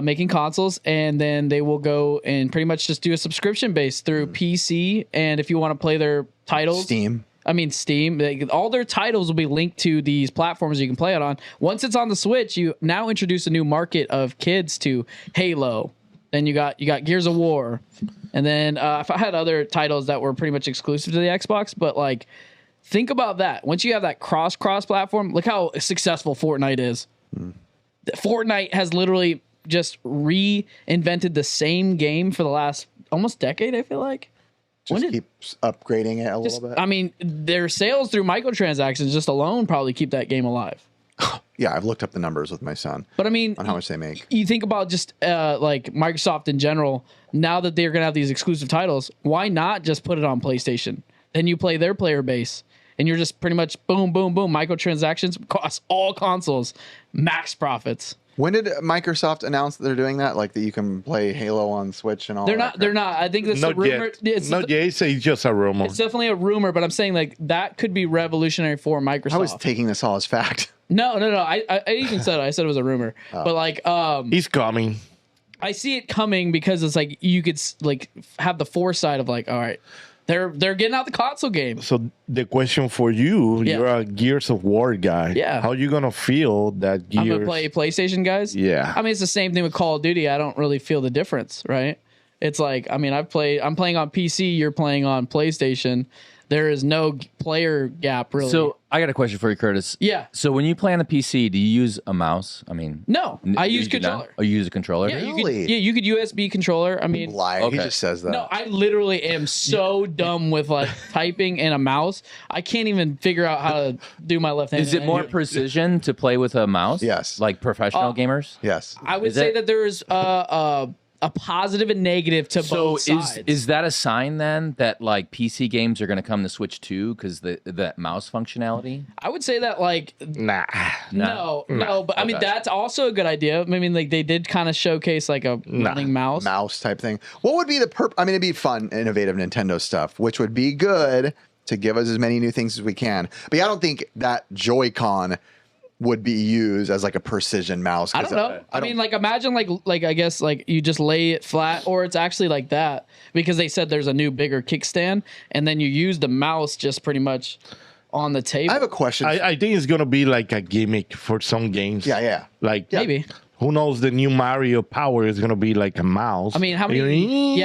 making consoles, and then they will go and pretty much just do a subscription base through PC. And if you want to play their titles, Steam. Steam, all their titles will be linked to these platforms you can play it on. Once it's on the Switch, you now introduce a new market of kids to Halo. Then you got Gears of War, and then if I had other titles that were pretty much exclusive to the Xbox, but like think about that. Once you have that cross platform, look how successful Fortnite is. Fortnite has literally just reinvented the same game for the last almost decade. I feel like. just keeps upgrading it a Just, little bit. I mean, their sales through microtransactions just alone probably keep that game alive. Yeah, I've looked up the numbers with my son But I mean, on how much they make. you think about just like Microsoft in general. Now that they're going to have these exclusive titles, why not just put it on PlayStation? Then you play their player base, and you're just pretty much boom, boom, boom, microtransactions across all consoles, max profits. When did Microsoft announce that they're doing that? Like that you can play Halo on Switch and all. They're that not. crap? They're not. I think that's a Not rumor. yet. Not yet. It's just a rumor. It's definitely a rumor, but I'm saying like that could be revolutionary for Microsoft. I was taking this all as fact. No. I even said it. I said it was a rumor, but like He's coming. I see it coming because it's like you could like have the foresight of like, all right, they're getting out the console game. So the question for you, Yeah. you're a Gears of War guy. Yeah. How you gonna feel that Gears? I'm gonna play PlayStation guys. Yeah. I mean, it's the same thing with Call of Duty. I don't really feel the difference, right? It's like, I mean, I'm playing on PC. You're playing on PlayStation. There is no player gap really. So I got a question for you, Curtis. Yeah. So when you play on the PC, do you use a mouse? I mean, No, I use you do not? controller. Oh, you use a controller? Yeah, Really? you could USB controller. I mean, Liar. Okay. He just says that. no, I literally am so dumb with like typing and a mouse. I can't even figure out how to do my left hand. Is it more precision to play with a mouse? Yes. Like professional gamers? Yes. I would Is say it- that there's a positive and negative to So both sides. is that a sign then that like PC games are going to come to Switch too because that mouse functionality? I would say that like Nah. no, but I mean Okay. that's also a good idea. I mean, like they did kind of showcase like a running mouse. Mouse type thing. What would be the I mean, it'd be fun, innovative Nintendo stuff, which would be good to give us as many new things as we can. But yeah, I don't think that Joy-Con would be used as like a precision mouse. I don't know. I mean, like imagine like I guess like you just lay it flat, or it's actually like that because they said there's a new bigger kickstand, and then you use the mouse just pretty much on the table. I have a question. I think it's gonna be like a gimmick for some games. Yeah. Like Maybe. who knows? The new Mario Power is gonna be like a mouse. I mean, how many?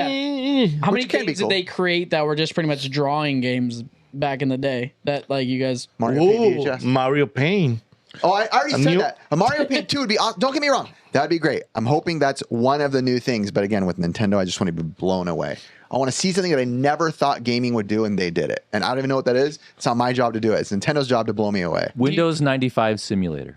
How many Which can be games cool. did they create that were just pretty much drawing games back in the day? That like you guys. Mario Paint Whoa, VHS. Mario Paint. Oh, I already said new- that. A Mario Paint 2 would be awesome. Don't get me wrong. That'd be great. I'm hoping that's one of the new things. But again, with Nintendo, I just want to be blown away. I want to see something that I never thought gaming would do, and they did it. And I don't even know what that is. It's not my job to do it. It's Nintendo's job to blow me away. Windows 95 simulator.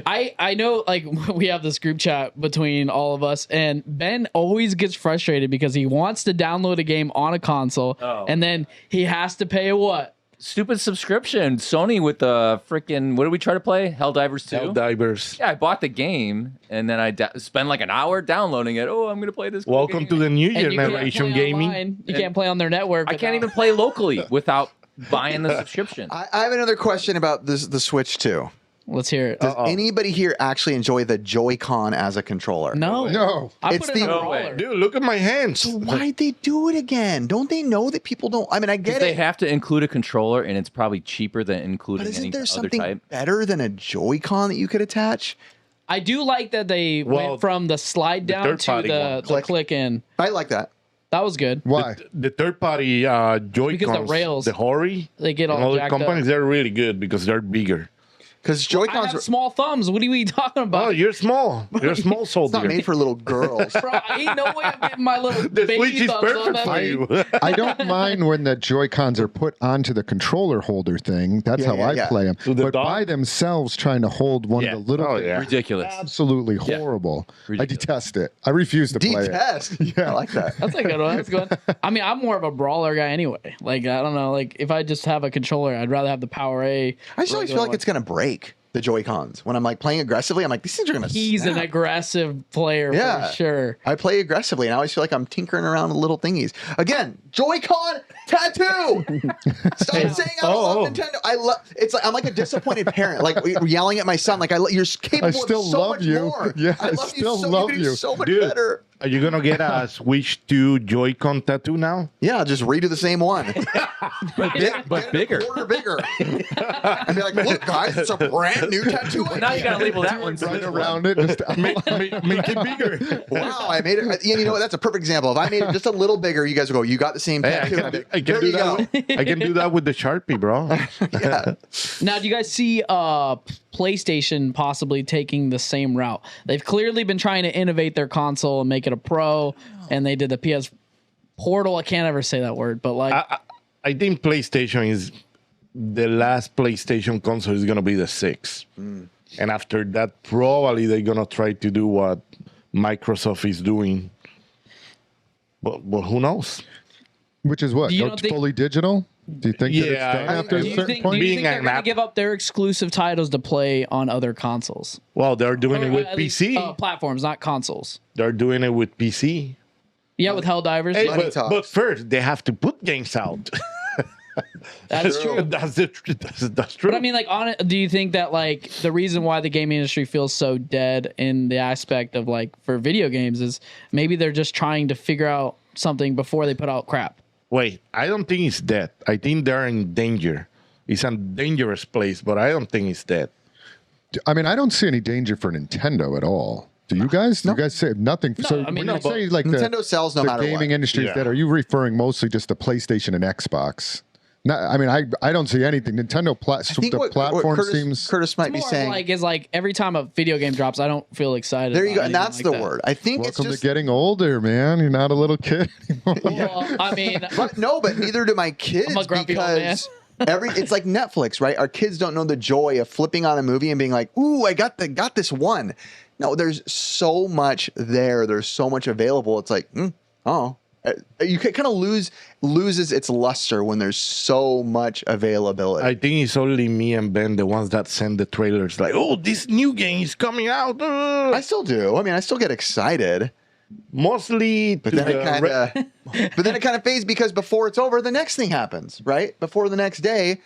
I know like we have this group chat between all of us, and Ben always gets frustrated because he wants to download a game on a console, and then he has to pay a what? Stupid subscription. Sony with the freaking, what did we try to play? Helldivers 2? Helldivers. Yeah, I bought the game and then I spend like an hour downloading it. Oh, I'm going to play this. cool Welcome game. to the new And you can't generation play gaming. online. You can't play on their network. I can't without- even play locally without buying the subscription. I have another question about the Switch 2. Let's hear it. Does anybody here actually enjoy the Joy-Con as a controller? No, No. I It's put it in the- a No roller. Dude, look at my hands. Why'd they do it again? Don't they know that people don't? I mean, I get They it. have to include a controller and it's probably cheaper than But including isn't any there other something type. better than a Joy-Con that you could attach? I do like that they Well, went from the slide down to third-party one. the Click. click in. I like that. That was good. Why? The third party Joy-Cons, rails, the Hori, they get and all other jacked up. companies, they're really good because they're bigger. Because I Joy-Cons have are small thumbs. What are we talking Oh, about? you're small. You're a small it's not soldier. made for little girls. Bro, ain't no way I'm getting my little The baby Switch is thumbs on perfect that for thing. you. I don't mind when the Joy-Cons are put onto the controller holder thing. That's how I yeah. play them. To the But dock? by themselves trying to hold one Yeah. of the little Oh, things, yeah. Ridiculous. absolutely horrible. I Ridiculous. detest it. I refuse to play it. Detest. I like that. That's a good one. That's good. I mean, I'm more of a brawler guy anyway. Like, I don't know. Like, if I just have a controller, I'd rather have the Power A. I just always feel like it's going to break the Joy-Cons. When I'm like playing aggressively, I'm like, these things are going to He's an aggressive player Yeah. for sure. I play aggressively, and I always feel like I'm tinkering around with little thingies. Again, Joy-Con tattoo. Stop saying I don't love Nintendo. I love. It's like I'm like a disappointed parent, like yelling at my son, like you're capable I still of so love much you. more. Yeah, I I love still you so, love you. Can do you. so much Dude. better. Are you going to get a Switch 2 Joy-Con tattoo now? Yeah, I'll just redo the same one, But Get bigger. a quarter bigger, and be like, look, guys, it's a brand new tattoo. Now you got to label that one. Right around it. Just, Make it bigger. Wow, I made it. You know what? That's a perfect example. If I made it just a little bigger, you guys would go, you got the same Hey, tattoo. I can There do you that. go. I can do that with the Sharpie, bro. Yeah. Now, do you guys see PlayStation possibly taking the same route? They've clearly been trying to innovate their console and make it a pro, and they did the PS Portal. I can't ever say that word, but like, I think PlayStation is the last PlayStation console is going to be the 6. And after that, probably they're going to try to do what Microsoft is doing. But who knows? which is what? Do you Go not think- fully digital? Do you think that it's Yeah, done I- after a Do you certain think, do point? you Being think they're an going to app- give up their exclusive titles to play on other consoles? Well, they're doing Or, it with at least, PC. platforms, not consoles. They're doing it with PC. Yeah, with Helldivers. Hey, Money but, talks. but first, they have to put games out. That's true. That's true. But I mean, like, on it, do you think that like the reason why the gaming industry feels so dead in the aspect of like for video games is maybe they're just trying to figure out something before they put out crap? Wait, I don't think it's dead. I think they're in danger. It's a dangerous place, but I don't think it's dead. I mean, I don't see any danger for Nintendo at all. Do you guys? Do you guys say nothing? No, So I mean, when no, you but say like Nintendo sells no the matter gaming what. industry is Yeah. dead, are you referring mostly just to PlayStation and Xbox? No, I mean, I don't see anything. Nintendo I think the what platform Curtis, seems. Curtis might be More of saying. like is like every time a video game drops, I don't feel excited. There you go, about and anything that's like the that. word. I think Welcome it's just to getting older, man. You're not a little kid anymore. Well, I mean, But no, but neither do my kids I'm a grumpy old man. because it's like Netflix, right? Our kids don't know the joy of flipping on a movie and being like, "Ooh, I got this one." No, there's so much there. There's so much available. It's like, you can kind of loses its luster when there's so much availability. I think it's only me and Ben, the ones that send the trailers like, oh, this new game is coming out. I still do. I mean, I still get excited, Mostly but to then it the kind of, but then it kind of fades because before it's over, the next thing happens, right? Before the next day,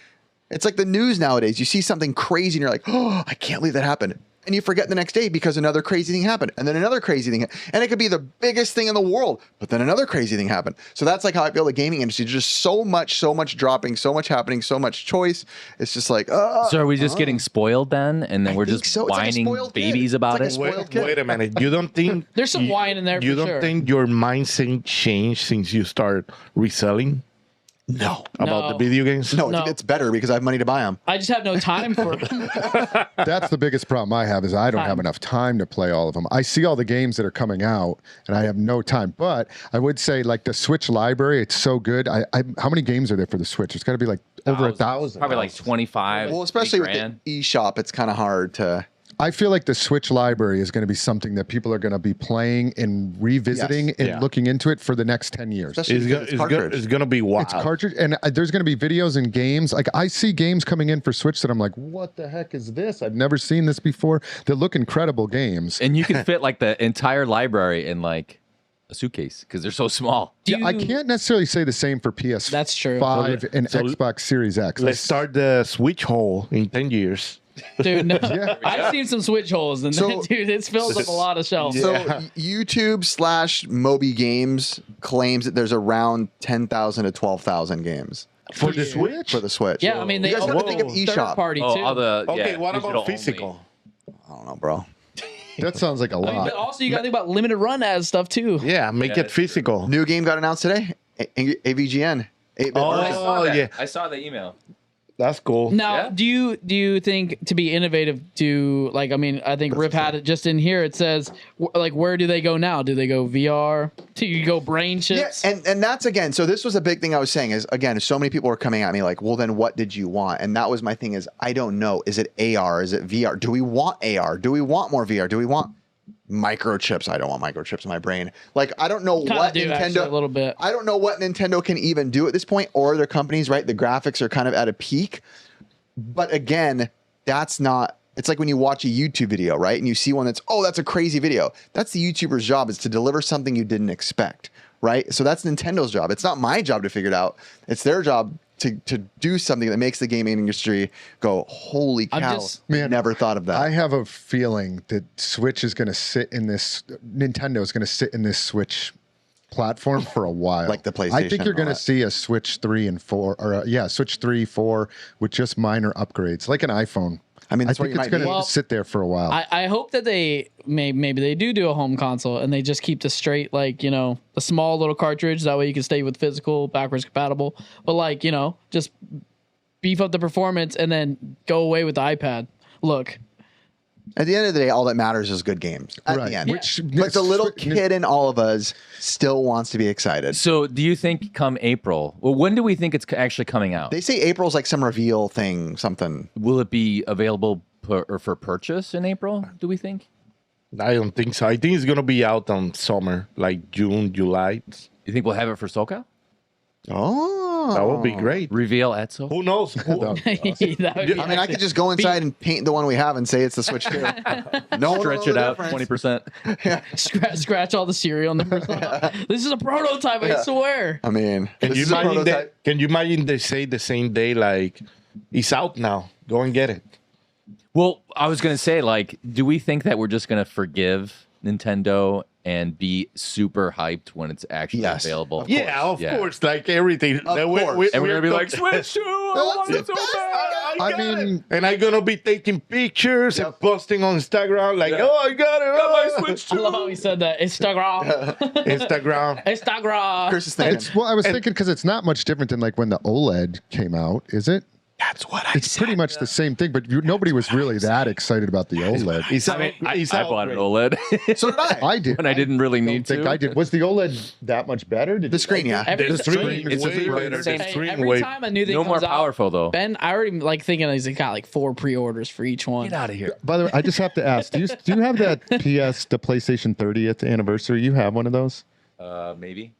it's like the news nowadays. You see something crazy and you're like, oh, I can't believe that happened. And you forget the next day because another crazy thing happened. And then another crazy thing. And it could be the biggest thing in the world, but then another crazy thing happened. So that's like how I feel the gaming industry. There's just so much dropping, so much happening, so much choice. It's just like, So are we just getting spoiled then, and then we're think just so. It's like a whining spoiled kid. babies It's about like a it? spoiled kid. Wait a minute. You don't think There's some wine in there You for don't sure. think your mindset changed since you start reselling no. about the video games? No, No. it's better because I have money to buy them. I just have no time for That's the biggest problem I have is I don't have enough time to play all of them. I see all the games that are coming out and I have no time. But I would say like the Switch library, it's so good. How many games are there for the Switch? It's got to be like over 1,000. Probably like 25. Well, especially with grand. the eShop, it's kind of hard to. I feel like the Switch library is going to be something that people are going to be playing and revisiting Yes. and Yeah. looking into it for the next 10 years. Especially because it's cartridge. It's gonna be wild. It's cartridge, and there's going to be videos and games. Like I see games coming in for Switch that I'm like, what the heck is this? I've never seen this before. They look incredible games. And you can fit like the entire library in like a suitcase because they're so small. Do I you- can't necessarily say the same for PS5 That's true. and So- Xbox Series X. Let's start the Switch hole in 10 years. Dude, no. I've seen some switch holes, and So- dude, it's filled up a lot of shelves. So YouTube / Moby Games claims that there's around 10,000 to 12,000 games For the Switch? for the Switch. Yeah, I mean, they You guys gotta think of Whoa. third eShop. party Oh, too. all the Okay, yeah, what digital about only. physical? I don't know, bro. That sounds like a lot. But also, you got to think about limited run as stuff too. Yeah, make Yeah, it physical. New game got announced today. AVGN. 8-bit Oh, I version. saw that. yeah. I saw the email. That's cool. Now, Yeah. do you think to be innovative, do like I mean, I think Rip had it just in here. It says like where do they go now? Do they go VR? Do you go brain Yeah, chips? and that's again. So this was a big thing I was saying is again, so many people were coming at me like, well, then what did you want? And that was my thing is I don't know. Is it AR? Is it VR? Do we want AR? Do we want more VR? Do we want microchips? I don't want microchips in my brain. Like I don't know Kinda what do, Nintendo actually, a little bit. I don't know what Nintendo can even do at this point, or their companies. Right, the graphics are kind of at a peak. But again, that's not. It's like when you watch a YouTube video, right? And you see one that's, oh, that's a crazy video. That's the YouTuber's job is to deliver something you didn't expect, right? So that's Nintendo's job. It's not my job to figure it out. It's their job to do something that makes the gaming industry go, holy I'm cow, just- Man, never thought of that. I have a feeling that Switch is going to sit in this. Nintendo is going to sit in this Switch platform for a while. Like the I PlayStation think you're and going all to that. see a Switch 3 and 4, or Switch 3, 4 with just minor upgrades, like an iPhone. I mean, that's what think you it's might going to need. Well, sit there for a while. I hope that they maybe they do a home console and they just keep the straight like the small little cartridge that way you can stay with physical backwards compatible, but like just beef up the performance and then go away with the iPad. Look, At the end of the day, all that matters is good games. At Right. the end, Which- but the little Switch- kid in all of us still wants to be excited. So, do you think come April? Well, when do we think it's actually coming out? They say April's like some reveal thing, something. Will it be available for purchase in April? Do we think? I don't think so. I think it's gonna be out on summer, like June, July. You think we'll have it for SoCal? Oh, That would be great. Reveal at SoCal. Who knows? That would be I mean, I could just go inside and paint the one we have and say it's the Switch 2. No one will Stretch know it the out difference. 20%. scratch all the serial numbers. This is a prototype, I swear. I mean, Can this you is a imagine prototype. can you imagine they say the same day, like, it's out now. Go and get it. Well, I was gonna say, like, do we think that we're just gonna forgive Nintendo and be super hyped when it's actually Yes, available? of Yeah, of course. Like everything. Of Then course. And we're gonna be like, Switch. Switch 2, I want it so bad. I mean, And I'm gonna be taking pictures and posting on Instagram, like, oh, I got it. Got my Switch I love how he said that. Instagram. Instagram. Instagram. Chris is thinking. I was thinking because it's not much different than like when the OLED came out, is it? That's what I It's said. pretty much the same thing, but nobody was really that excited about the OLED. I bought an OLED So did I. I did. when I didn't really don't need think to. I did. Was the OLED that much better? Did The screen, yeah. Every, The screen is way better. Same- The screen every way. time a new thing No more comes out, powerful though. Ben, I already like thinking he's got like 4 pre-orders for each one. Get out of here. By the way, I just have to ask: Do you have that the PlayStation 30th anniversary? You have one of those? Maybe.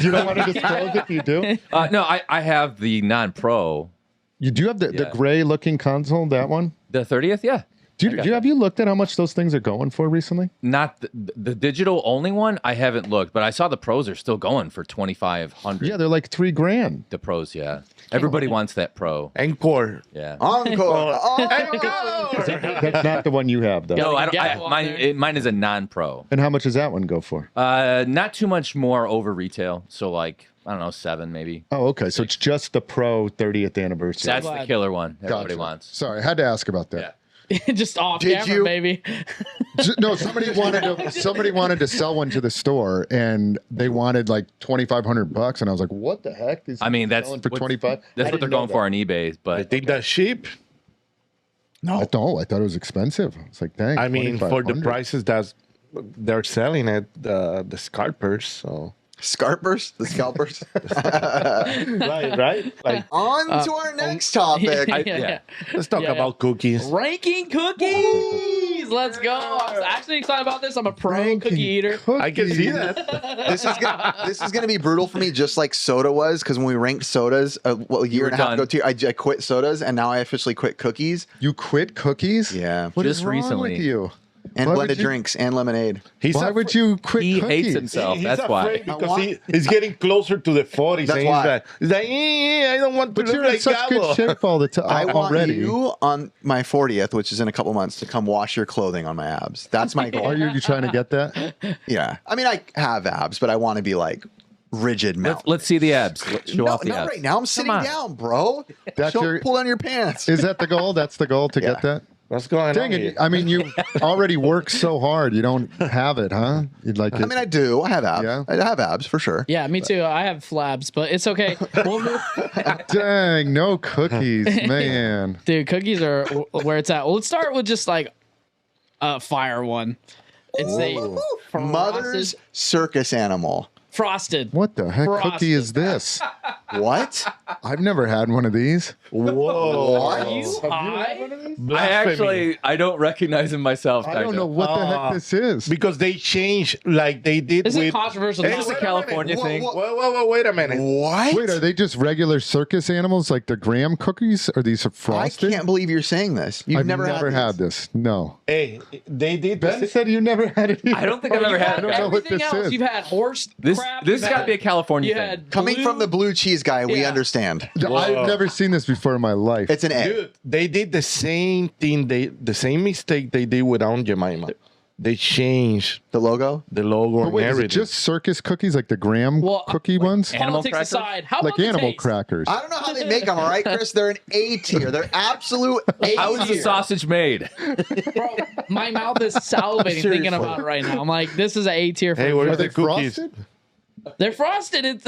You don't want to disclose if you do. No, I have the non-pro. You do have the gray-looking console. That one. The 30th, yeah. Have you looked at how much those things are going for recently? Not the digital only one. I haven't looked, but I saw the pros are still going for 2,500. Yeah, they're like $3,000. The pros, yeah. Everybody wants that pro. Encore. Yeah. Encore. That's not the one you have, though. No, I don't. Get one Mine, there. mine is a non-pro. And how much does that one go for? Not too much more over retail. So like I don't know, 7 maybe. Oh, okay. So it's just the Pro 30th anniversary. That's the killer one. Everybody Gotcha. wants. Sorry, I had to ask about that. Yeah. Just off Did camera, you? baby. No, somebody wanted to sell one to the store, and they wanted like $2,500, and I was like, "What the heck?" Is I mean, that's selling for what- 25. That's what they're going for on eBay. I But think that's cheap. I thought it was expensive. It's like, dang. I mean, for the 2,500. prices that they're selling at the scalpers. So Scalpers? The scalpers? right. Like, On to our next topic. Yeah. let's talk Yeah, about cookies. Ranking cookies. Let's go. I'm actually excited about this. I'm a pro cookie eater. I can see that. This is gonna be brutal for me, just like soda was, because when we ranked sodas a year and a half done. ago, I quit sodas, and now I officially quit cookies. You quit cookies? Yeah, What is Just wrong recently. with you? and Why would blended you- drinks and lemonade. Why would you quit he cookies? hates himself. He's That's why. afraid because he's getting closer to the 40s. That's and why. he's like, I don't want to But look you're in like such Gabo. good shape all the time I want already. you on my 40th, which is in a couple months, to come wash your clothing on my abs. That's my goal. Are you trying to get that? Yeah, I mean, I have abs, but I want to be like rigid mount. Let's see the abs. Let's show No, off the not abs. right now. I'm sitting on. down, bro. That's your- Pull down your pants. Is that the goal? That's the goal to Yeah. get that? What's going Dang on it. here? I mean, you already work so hard. You don't have it, huh? You'd like it. I mean, I do. I have abs. Yeah? I have abs for sure. Yeah, me too. I have flabs, but it's okay. We'll move. Dang, no cookies, man. Dude, cookies are where it's at. Well, let's start with just like a fire one. It's a Mother's circus animal. frosted. What the heck Frosted. cookie is this? What? I've never had one of these. Whoa. Are you high? I don't recognize him myself. I don't Tycho. know what the heck this is. Because they changed like they did This is with. controversial. Hey, This is a wait California minute. thing. Wait a minute. What? Wait, are they just regular circus animals like the graham cookies? Are these I frosted? can't believe you're saying this. You've I've never, had this. No. Hey, they did. Ben said you never had it. I don't think I've ever had don't it. know what everything this else. is. You've had horse This crap. this you've got to had- be a California You thing. had Coming from the blue cheese guy, we Yeah. understand. I've never seen this before in my life. It's an egg. Dude, they did the same thing. The same mistake they did with Aunt Jemima. They changed The logo? the logo But and wait, is everything. it just circus cookies like the graham Well, cookie ones? Animal politics crackers? aside. How Like about the animal taste? crackers. I don't know how they make them, all right, Chris? They're an A tier. They're absolute A How is the tier. sausage made? Bro, my mouth is salivating thinking about it right now. I'm like, this is an A tier for Hey, me. where's Are they the cookies? frosted? They're frosted. It's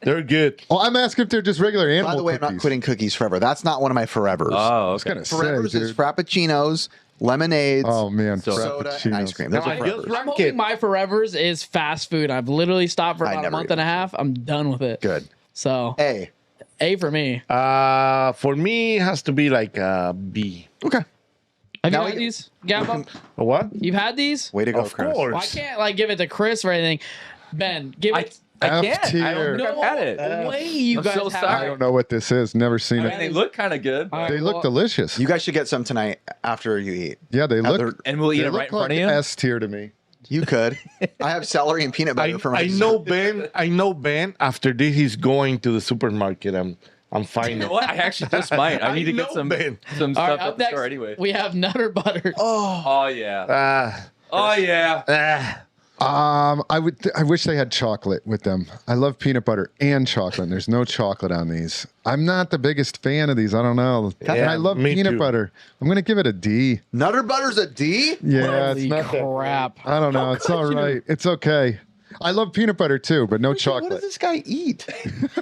They're good. Oh, I'm asking if they're just regular animal By the way, I'm cookies. not quitting cookies forever. That's not one of my forevers. Oh, I was okay. gonna say, forevers is dude. frappuccinos, lemonades, Oh man, soda, and ice cream. Now, Those are I just forevers. I'm hoping rank it. my forevers is fast food. I've literally stopped for I about a never month eat and a half. I'm done with it. Good. So A. A for me. For me, it has to be like B. Okay. Have Now you had we- these, Gabbo? What? You've had these? Way to go, Of Chris. course. Well, I can't like give it to Chris or anything. Ben, give it. I F can't. I tier. don't think I've had it. way you I'm guys so have sorry. I don't know what this is. Never seen I mean, it. they look kind of good. All right, They look well, delicious. You guys should get some tonight after you eat. Yeah, they look. their- And we'll eat They it look right in front of like you. S tier to me. You could. I have celery and peanut butter for my I know Ben. I know Ben. After this, he's going to the supermarket. I'm fine. You know what? I actually just might. I need to get know, some Ben. All stuff right, at up the next, store anyway. we have Nutter Butter. Oh yeah. Oh yeah. I wish they had chocolate with them. I love peanut butter and chocolate. And there's no chocolate on these. I'm not the biggest fan of these. I don't know. And Yeah, I love me peanut too. butter. I'm gonna give it a D. Nutter Butter's a D? Yeah, Holy it's not that. crap. I don't know. It's all right. It's okay. I love peanut butter too, but no What chocolate. does this guy eat?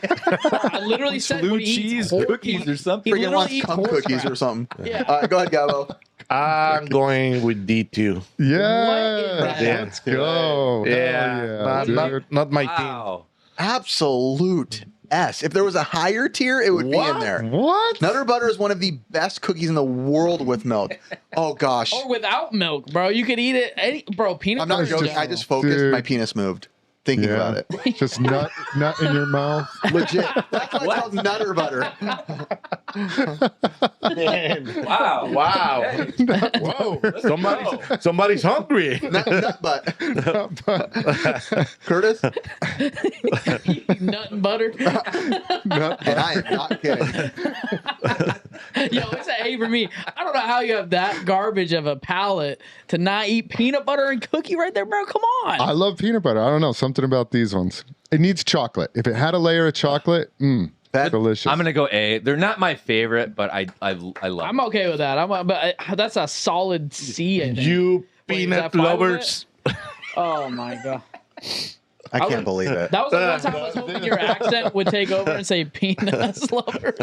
I literally said Blue when he eats cheese horse- cookies or something. He Freaking literally wants eats cum horse cookies crap. or something. Yeah. Go ahead, Gabo. I'm going with D2. Yeah, that? let's go. Yeah, Hell dude. not my team. Wow. Absolute S. If there was a higher tier, it would be in there. What? Nutter Butter is one of the best cookies in the world with milk. Oh gosh. Or without milk, bro. You could eat it. Bro, peanut I'm butter. not joking. in I general. just focused. Dude. My penis moved thinking about it. Just nut in your mouth. Legit. That's why it's called Nutter Butter. Wow. Wow. Whoa. Somebody's hungry. Nut butt. Curtis? Nut and butter. And I am not kidding. Yo, it's an A for me. I don't know how you have that garbage of a palate to not eat peanut butter and cookie right there, bro. Come on. I love peanut butter. I don't know. Something about these ones. It needs chocolate. If it had a layer of chocolate, delicious. I'm gonna go A. They're not my favorite, but I love. I'm okay with that. That's a solid C. I think. You Wait, is that peanut fine with lovers. Oh my god. I can't believe it. That was the one time I was hoping your accent would take over and say peanuts lover.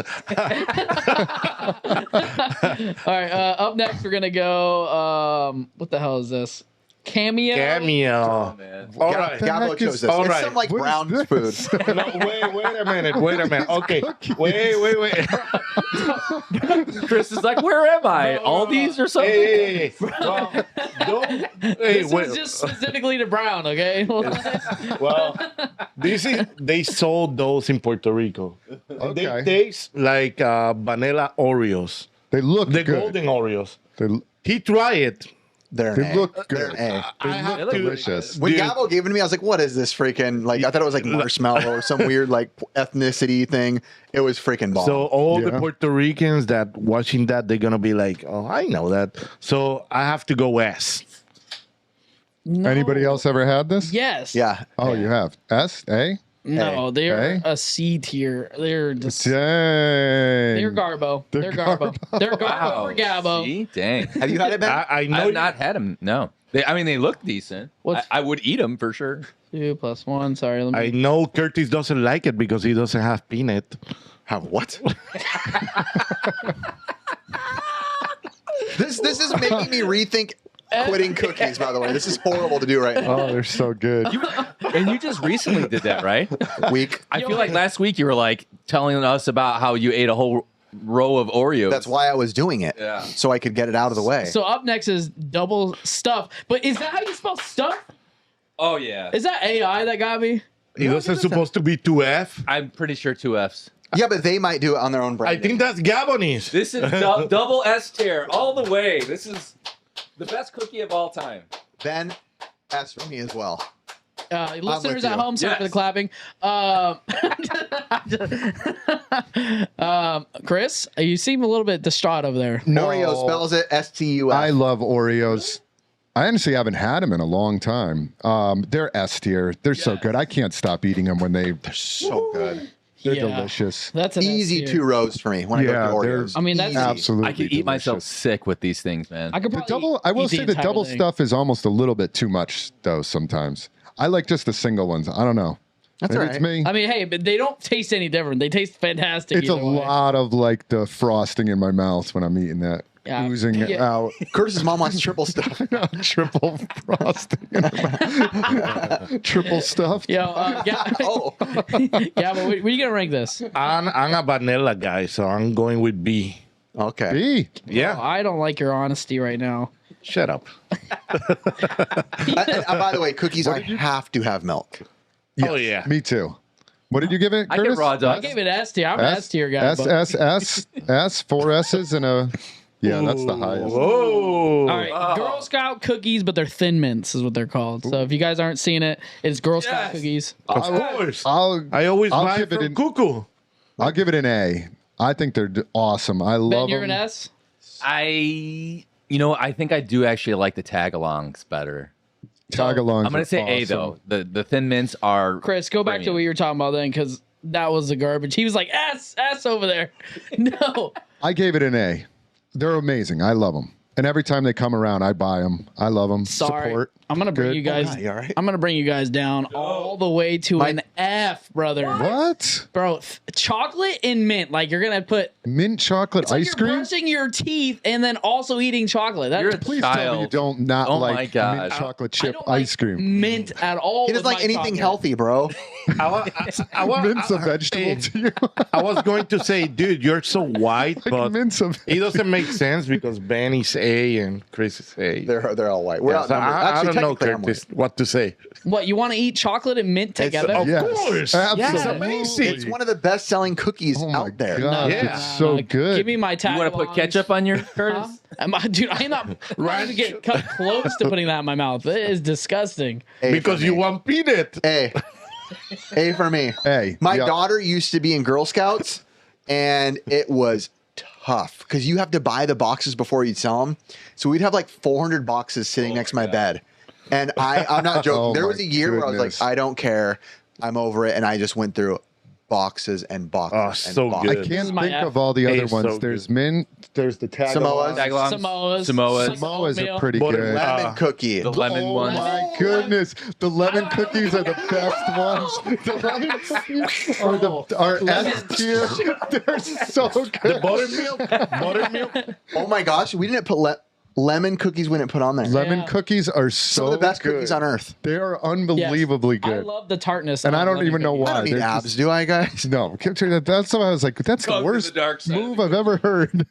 All right, up next we're gonna go. What the hell is this? Cameo. Cameo. man. All right. Gabo heck chose is- this. all It's right. some like What is brown this? food. No, wait a minute. Okay. Wait. Chris is like, where am I? All these or something? Hey. Well, don't. Hey, This wait. was just specifically to Brown, okay? Well, they sold those in Puerto Rico. Okay. They taste like vanilla Oreos. They look The good. golden Oreos. They, He tried it. They're they an look A. They're good. an A. I have look to- delicious. When Dude. Gabo gave it to me, I was like, what is this freaking, like, I thought it was like marshmallow or some weird, like, ethnicity thing. It was freaking bomb. So all the Yeah. Puerto Ricans that watching that, they're gonna be like, "Oh, I know that." So I have to go S. No. Anybody else ever had this? Yes. yeah. Oh, you have. S? A? No, they're A? a C tier. They're just. Dang. They're Garbo. They're Garbo. They're Garbo for Gabo. See? Dang. Have you had it, Ben? I know. I've not had them. No. They look decent. What's- I would eat them for sure. 2 + 1. Sorry. Let me. I know Curtis doesn't like it because he doesn't have peanut. Have what? This is making me rethink quitting cookies, by the way. This is horrible to do right now. Oh, they're so good. And you just recently did that, right? Week. I feel like last week you were like telling us about how you ate a whole row of Oreos. That's why I was doing it. Yeah. So I could get it out of the way. So up next is double stuff. But is that how you spell stuff? Oh yeah. Is that AI that got me? He wasn't supposed to be 2F. I'm pretty sure 2 Fs. yeah, but they might do it on their own I brand. think that's Gabonese. This is double S tier all the way. This is the best cookie of all time. Ben, S for me as well. Listeners with at you. home, sorry for the clapping. Chris, you seem a little bit distraught over there. No. Oreo spells it S-T-U-F. I love Oreos. I honestly haven't had them in a long time. They're S tier. They're so good. I can't stop eating them when they're so good. They're Yeah. delicious. That's an Easy S tier. 2 rows for me when I Yeah, go to they're- Oreos. I mean, that's Absolutely. I could eat myself delicious. sick with these things, man. I could The probably double, I will eat say the entire double thing. stuff is almost a little bit too much, though, sometimes. I like just the single ones. I don't know. That's Maybe all it's right. me. I mean, hey, but they don't taste any different. They taste fantastic. It's a either way. lot of like the frosting in my mouth when I'm eating that. Yeah. Oozing it Yeah. out. Curtis's mom wants triple stuff. Triple frosting in my mouth. Triple stuffed. Yo, Oh. yeah, but where are you gonna rank this? I'm a vanilla guy, so I'm going with B. Okay. B. Yeah. I don't like your honesty right now. Shut up. And by the way, cookies I have to have milk. Oh yeah. Me too. What did you give it, I Curtis? give raw I dogs. gave it S tier. I'm an S tier guy. but- S, 4 S's and a. Yeah, that's the highest. Whoa. All right, Girl Scout cookies, but they're Thin Mints is what they're called. So if you guys aren't seeing it, it's Girl Scout cookies. Of course. I'll I always buy give it from an- Cuckoo. I'll give it an A. I think they're awesome. I Ben, love you're them. an S. I think I do actually like the tag-alongs better. Tag-alongs. I'm gonna say A though. The Thin Mints are. Chris, go back to premium. what you were talking about then, because that was the garbage. He was like S over there. No, I gave it an A. They're amazing. I love them. And every time they come around, I buy them. I love them. sorry. Support. I'm gonna bring Good. you guys. Oh, you all right? I'm gonna bring you guys down all the way to an F, brother. What? Bro, chocolate and mint. Like you're gonna put Mint chocolate it's like ice you're cream? brushing your teeth and then also eating chocolate. That, You're a Please tell me you child. don't not Oh my like God. mint chocolate I chip don't like ice cream. mint at all. He doesn't with like my anything chocolate. healthy, bro. Mint's a vegetable to you. I was going to say, dude, you're so white, but Mint's a it doesn't make sense because Ben is A and Chris is A. They're all white. We're Yeah, so outnumbered. I Actually, don't know, technically, I'm Curtis, white. what to say. What you want to eat chocolate and mint together? Of Yes. course. Absolutely. It's amazing. It's one of the best-selling cookies Oh my out there. God, Yeah. it's so good. Give me my tag. You want to put ketchup on your Curtis? Dude, I'm not trying to get cut close to putting that in my mouth. It is disgusting. A Because for you me. want peanut. A. A for me. A. My Yep. daughter used to be in Girl Scouts, and it was tough because you have to buy the boxes before you sell them. So we'd have like 400 boxes sitting next to my bed. And I'm not joking. Oh there my was a year where I was goodness. like, I don't care. I'm over it. And I just went through boxes and boxes Oh, and so boxes. I good. This is can't my think F. of all the other Hey, so ones. There's good. mint. There's the Samoas. Tagalongs. Samoas. Samoas. Samoas are Oatmeal. pretty Butter- good. Lemon cookie. The lemon Oh ones. my goodness. The lemon cookies are the best ones. The lemon cookies are S tier. They're so good. The buttermilk. Oh my gosh, we didn't put lemon cookies. We didn't put on there. Lemon Yeah. cookies are so Some of the best good. cookies on earth. They are Yes. unbelievably I good. love the tartness. And of I don't lemon even know cookies. I why. don't need They're abs, just- do I, guys? No, that's why I was like, that's the worst move I've ever heard.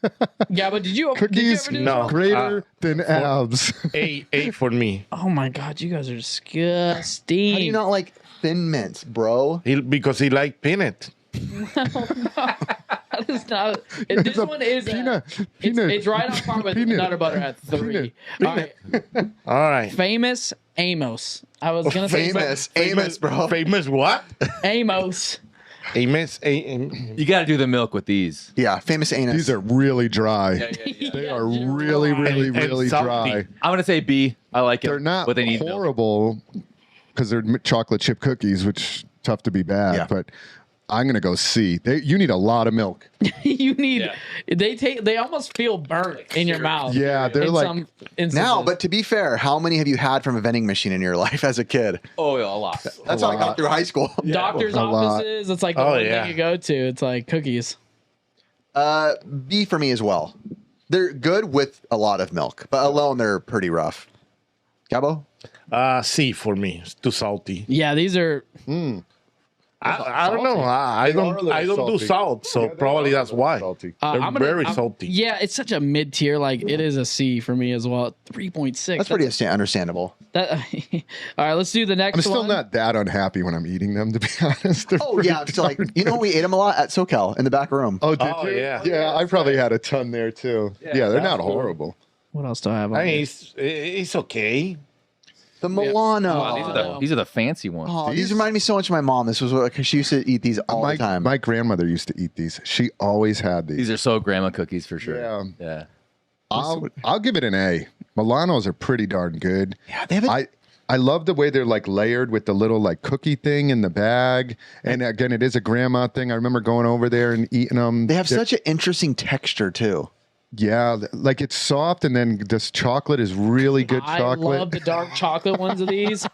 Yeah, but did you Cookies ever do No. this? greater than abs. A for me. Oh my god, you guys are disgusting. How do you not like Thin Mints, bro? Because he liked peanut. That is not. This a one is peanut- it's right on par with peanut- Nutter Butter at 3. All right, All right. famous Amos. I was gonna say Amos, bro. Famous what? Amos. Amos. You got to do the milk with these. Yeah, famous anus. These are really dry. They are really, really, And really salty. dry. I'm gonna say B. I like it. They're not but they need milk. horrible because they're chocolate chip cookies, which tough to be bad. Yeah. But I'm gonna go C. You need a lot of milk. You need. They almost feel burnt in your mouth. Yeah, they're in like some instances. Now, but to be fair, how many have you had from a vending machine in your life as a kid? Oh, yeah, a lot. That's how I got through high school. doctors' A lot. offices. It's like the Oh, one yeah. thing you go to. It's like cookies. B for me as well. They're good with a lot of milk, but alone they're pretty rough. Gabo? C for me. It's too salty. Yeah, these are. I don't know. I don't do salt, so probably that's why. They're very salty. Yeah, it's such a mid tier. Like it is a C for me as well. 3.6. That's pretty understandable. That, all right, let's do the next I'm still one. not that unhappy when I'm eating them, to be honest. They're Oh, pretty yeah. It's like, darn you know, good. we ate them a lot at SoCal in the back room. Oh, did Oh, you? yeah. Yeah, I probably had a ton there too. Yeah, they're not horrible. What else do I have on I mean, here? it's okay. The Milano. Wow, these are the fancy ones. Oh, these These- remind me so much of my mom. This was because she used to eat these all the time. My grandmother used to eat these. She always had these. These are so grandma cookies for sure. Yeah. Yeah. I'll give it an A. Milanos are pretty darn good. Yeah, they have a- I love the way they're like layered with the little like cookie thing in the bag. And again, it is a grandma thing. I remember going over there and eating them. They have such an interesting texture too. Yeah, like it's soft, and then this chocolate is really good I chocolate. love the dark chocolate ones of these.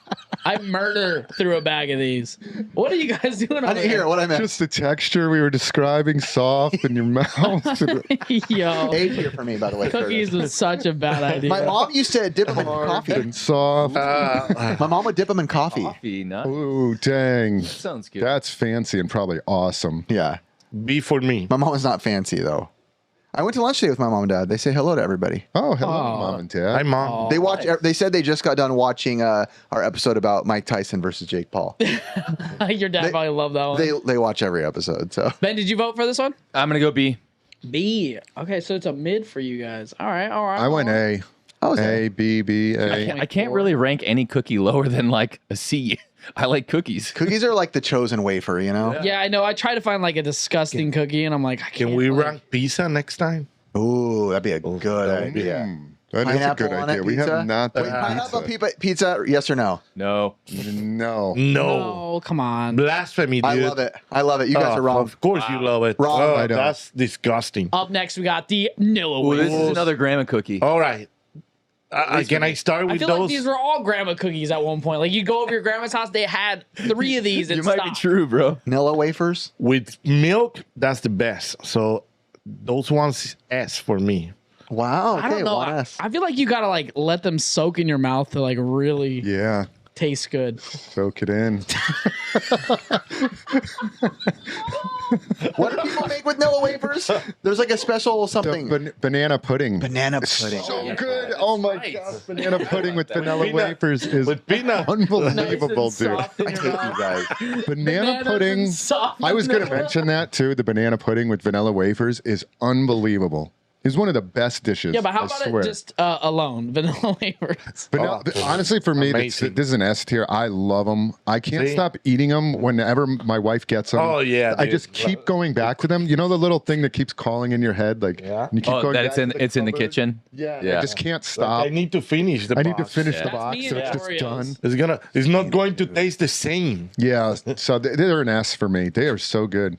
I murder through a bag of these. What are you guys doing? I didn't hear what I meant. Just the texture we were describing, soft in your mouth. Yo, A tier for me, by the way. cookies was such a bad idea. My mom used to dip them in coffee. and soft. My mom would dip them in coffee. Coffee nut. Ooh, dang. Sounds good. That's fancy and probably awesome. Yeah. B for me. My mom was not fancy though. I went to lunch today with my mom and dad. They say hello to everybody. Oh, hello, Oh. mom and dad. Hi, Mom. They watch. They said they just got done watching our episode about Mike Tyson versus Jake Paul. Your dad probably loved that one. They watch every episode. So Ben, did you vote for this one? I'm gonna go B. B. Okay, so it's a mid for you guys. All right. I went A. I was A, B, B, A. I can't really rank any cookie lower than like a C. I like cookies. Cookies are like the chosen wafer, you know. Yeah, I know. I try to find like a disgusting cookie, and I'm like, I Can can't, we like- rank pizza next time? Ooh, that'd be a good idea. That is a Pineapple good on idea. it, We pizza? have not Wait, done pineapple pizza. pizza? Yes or no? No. No. No. No, come on. Blasphemy, dude. I love it. I love it. You guys Oh, are wrong. Of course you love it. Wrong. Oh, I don't. that's disgusting. Up next, we got the Nilla Ooh, this wafers. is another grandma cookie. All right. Can I start I with feel like those? these were all grandma cookies at one point. Like you go over your grandma's house, they had 3 of these. And You might be stopped. true, bro. Nilla wafers. With milk, that's the best. So those ones S for me. Wow. Okay, I don't know. one I, S. I feel like you gotta like let them soak in your mouth to like really Yeah. taste good. Soak it in. What do people make with Nilla wafers? There's like a special The something. banana pudding. Banana It's pudding. so Yeah, good. that's Oh my right. gosh. Banana pudding with vanilla Peanut- wafers is with peanut. unbelievable, Nice and dude. soft in I your hate mouth. you guys. Banana Bananas pudding. and soft I was going to vanilla. mention that too. The banana pudding with vanilla wafers is unbelievable. It's one of the best dishes. Yeah, but how I about swear. it just alone, vanilla wafers? Vanilla, Oh, honestly, for me, amazing. this is an S tier. I love them. I can't See? stop eating them whenever my wife gets them. Oh, yeah, I dude. just keep going back to them. You know the little thing that keeps calling in your head, like Yeah. and you keep Oh, going that back it's in to it's in the cupboard? kitchen. Yeah, Yeah. I just can't stop. I need to finish the I need to box. finish Yeah. the That's box, me so and it's just Oreos. done. It's not going to taste the same. Yeah, so they're an S for me. They are so good.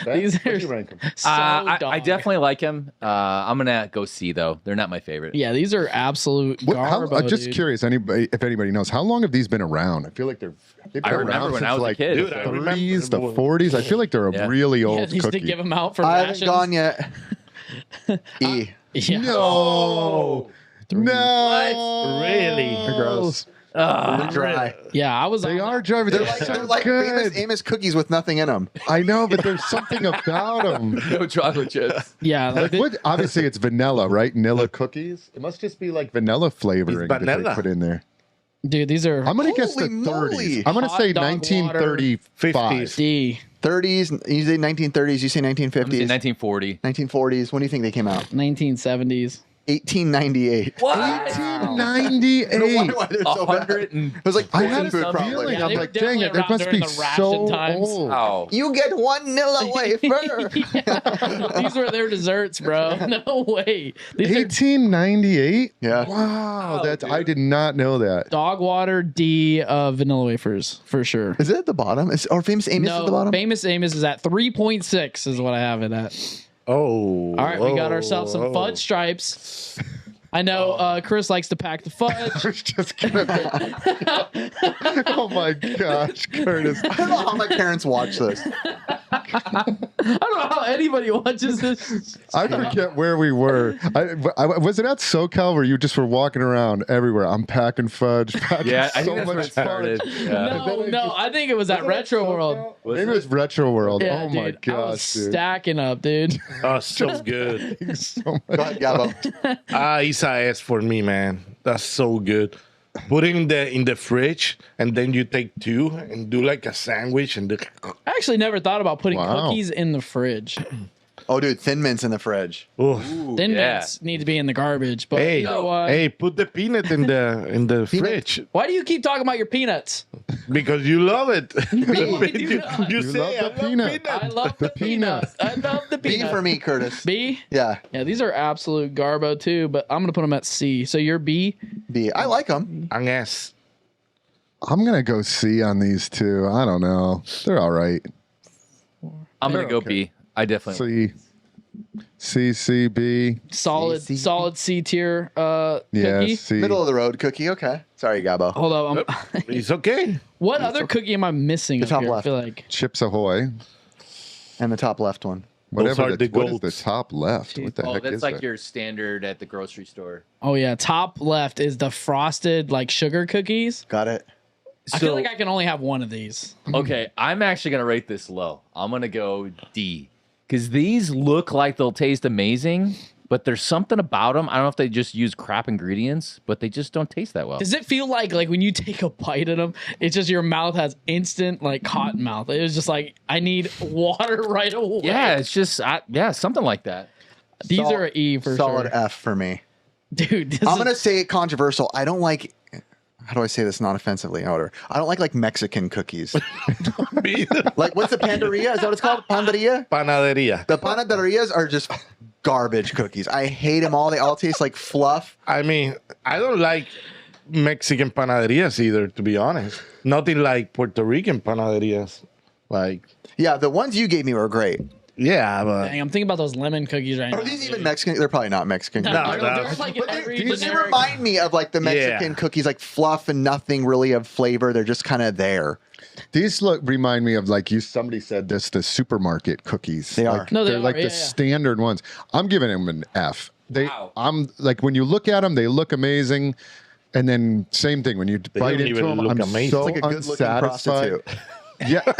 These What do are you rank 'em? so I dog. definitely like him. I'm gonna go C though. They're not my favorite. Yeah, these are absolute How, garbo, I'm just dude. curious, if anybody knows, how long have these been around? I feel like they've been I remember around when since I was a like kid. Dude, the I 30s, the remember- 40s. I feel like they're a Yeah. really Yeah, old they used to cookie. give them out for I rations. haven't gone yet. E. Yeah. No, no, Really? gross. They're dry. Yeah, I was. They on are dry, but They're they're like, so they're like good. famous cookies with nothing in them. I know, but there's something about them. No chocolate chips. Yeah, Like what? Obviously, it's vanilla, right? Nilla cookies. It must just be like vanilla flavoring that they vanilla. put in there. dude, these are I'm gonna guess the Holy moly. 30s. I'm gonna Hot say dog 1935. 50s. D 30s, you say 1930s, you say 1950s, 1940. 1940s. When do you think they came out? 1970s. 1898. What? 1898. I don't know why they're so bad. 100 and It was like I had frozen a food, probably. feeling. Yeah, I'm they were like, dang definitely it, it around must be during the so ration times. old. Wow. You get one Nilla wafer. These were their desserts, bro. No way. These are 1898. Yeah. Wow, I did not know that. dog water D vanilla wafers for sure. Is it at the bottom? Or Famous Amos at the No, bottom? Famous Amos is at 3.6 is what I have it at. Oh. All right, we got ourselves some fudge stripes. I know Chris likes to pack the fudge. I was just gonna. Oh my gosh, Curtis. I don't know how my parents watch this. I don't know how anybody watches this. I forget where we were. Was it at SoCal where you just were walking around everywhere? I'm packing fudge. Packing Yeah, I so think that's where much it started. fudge. Yeah. No, I think it was at Retro World. Maybe it was Retro World. Yeah, Oh dude, my I was gosh, dude. stacking up, dude. Oh, so good. So Go much. ahead, Gabo. It's a S for me, man. That's so good. Put it in the fridge, and then you take 2 and do like a sandwich and I actually never thought about putting Wow. cookies in the fridge. Oh, dude, Thin Mints in the fridge. Thin yeah. Mints need to be in the garbage. But Hey, you know what? hey, put the peanut in the fridge Why do you keep talking about your peanuts? because you love it. do you not. You say love the peanut. I love the peanut. I love the B peanut. for me, Curtis. B? Yeah, Yeah, these are absolute garbo too, but I'm going to put them at C. So you're B? B. I like them. Ang S. I'm gonna go C on these two. I don't know. They're all right. I'm gonna go okay. B. I definitely. C, B. Solid C. solid C tier Yeah, cookie. C. Middle of the road cookie. Okay. Sorry, Gabo. Hold up. It's okay. What other cookie am I missing The up top here? I left. feel like Chips Ahoy. And the top left one. Whatever. are the What is the goats. top left? What the Oh, heck that's is like that? your standard at the grocery store. Oh yeah, top left is the frosted like sugar cookies. Got it. I feel like I can only have one of these. Okay, I'm actually gonna rate this low. I'm gonna go D because these look like they'll taste amazing, but there's something about them. I don't know if they just use crap ingredients, but they just don't taste that well. Does it feel like when you take a bite of them, it's just your mouth has instant like cotton mouth? It was just like I need water right away. Yeah, it's just something like that. These are an E for solid sure, F for me. dude. I'm gonna say it controversial. I don't like. How do I say this non-offensively? Whatever. I don't like Mexican cookies. Like what's the panderia? Is that what it's called? Panderia? Panaderia. The panaderias are just garbage cookies. I hate them all. They all taste like fluff. I mean, I don't like Mexican panaderias either, to be honest. Nothing like Puerto Rican panaderias. Like, Yeah, the ones you gave me were great. yeah, but Dang, I'm thinking about those lemon cookies right now. Are these even Mexican? They're probably not Mexican. No, No, they're like But every they generic- remind me of like the Mexican cookies, like fluff and nothing really of flavor. They're just kind of there. These remind me of somebody said this, the supermarket cookies. They are. Like, No, they they're are, like yeah, the yeah. standard ones. I'm giving them an F. Wow. I'm like, when you look at them, they look amazing. And then same thing, when you bite don't into even them, look I'm amazing. so It's like a good-looking unsatisfied. prostitute. Yeah,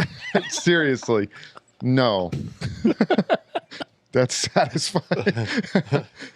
seriously. No. That's satisfying.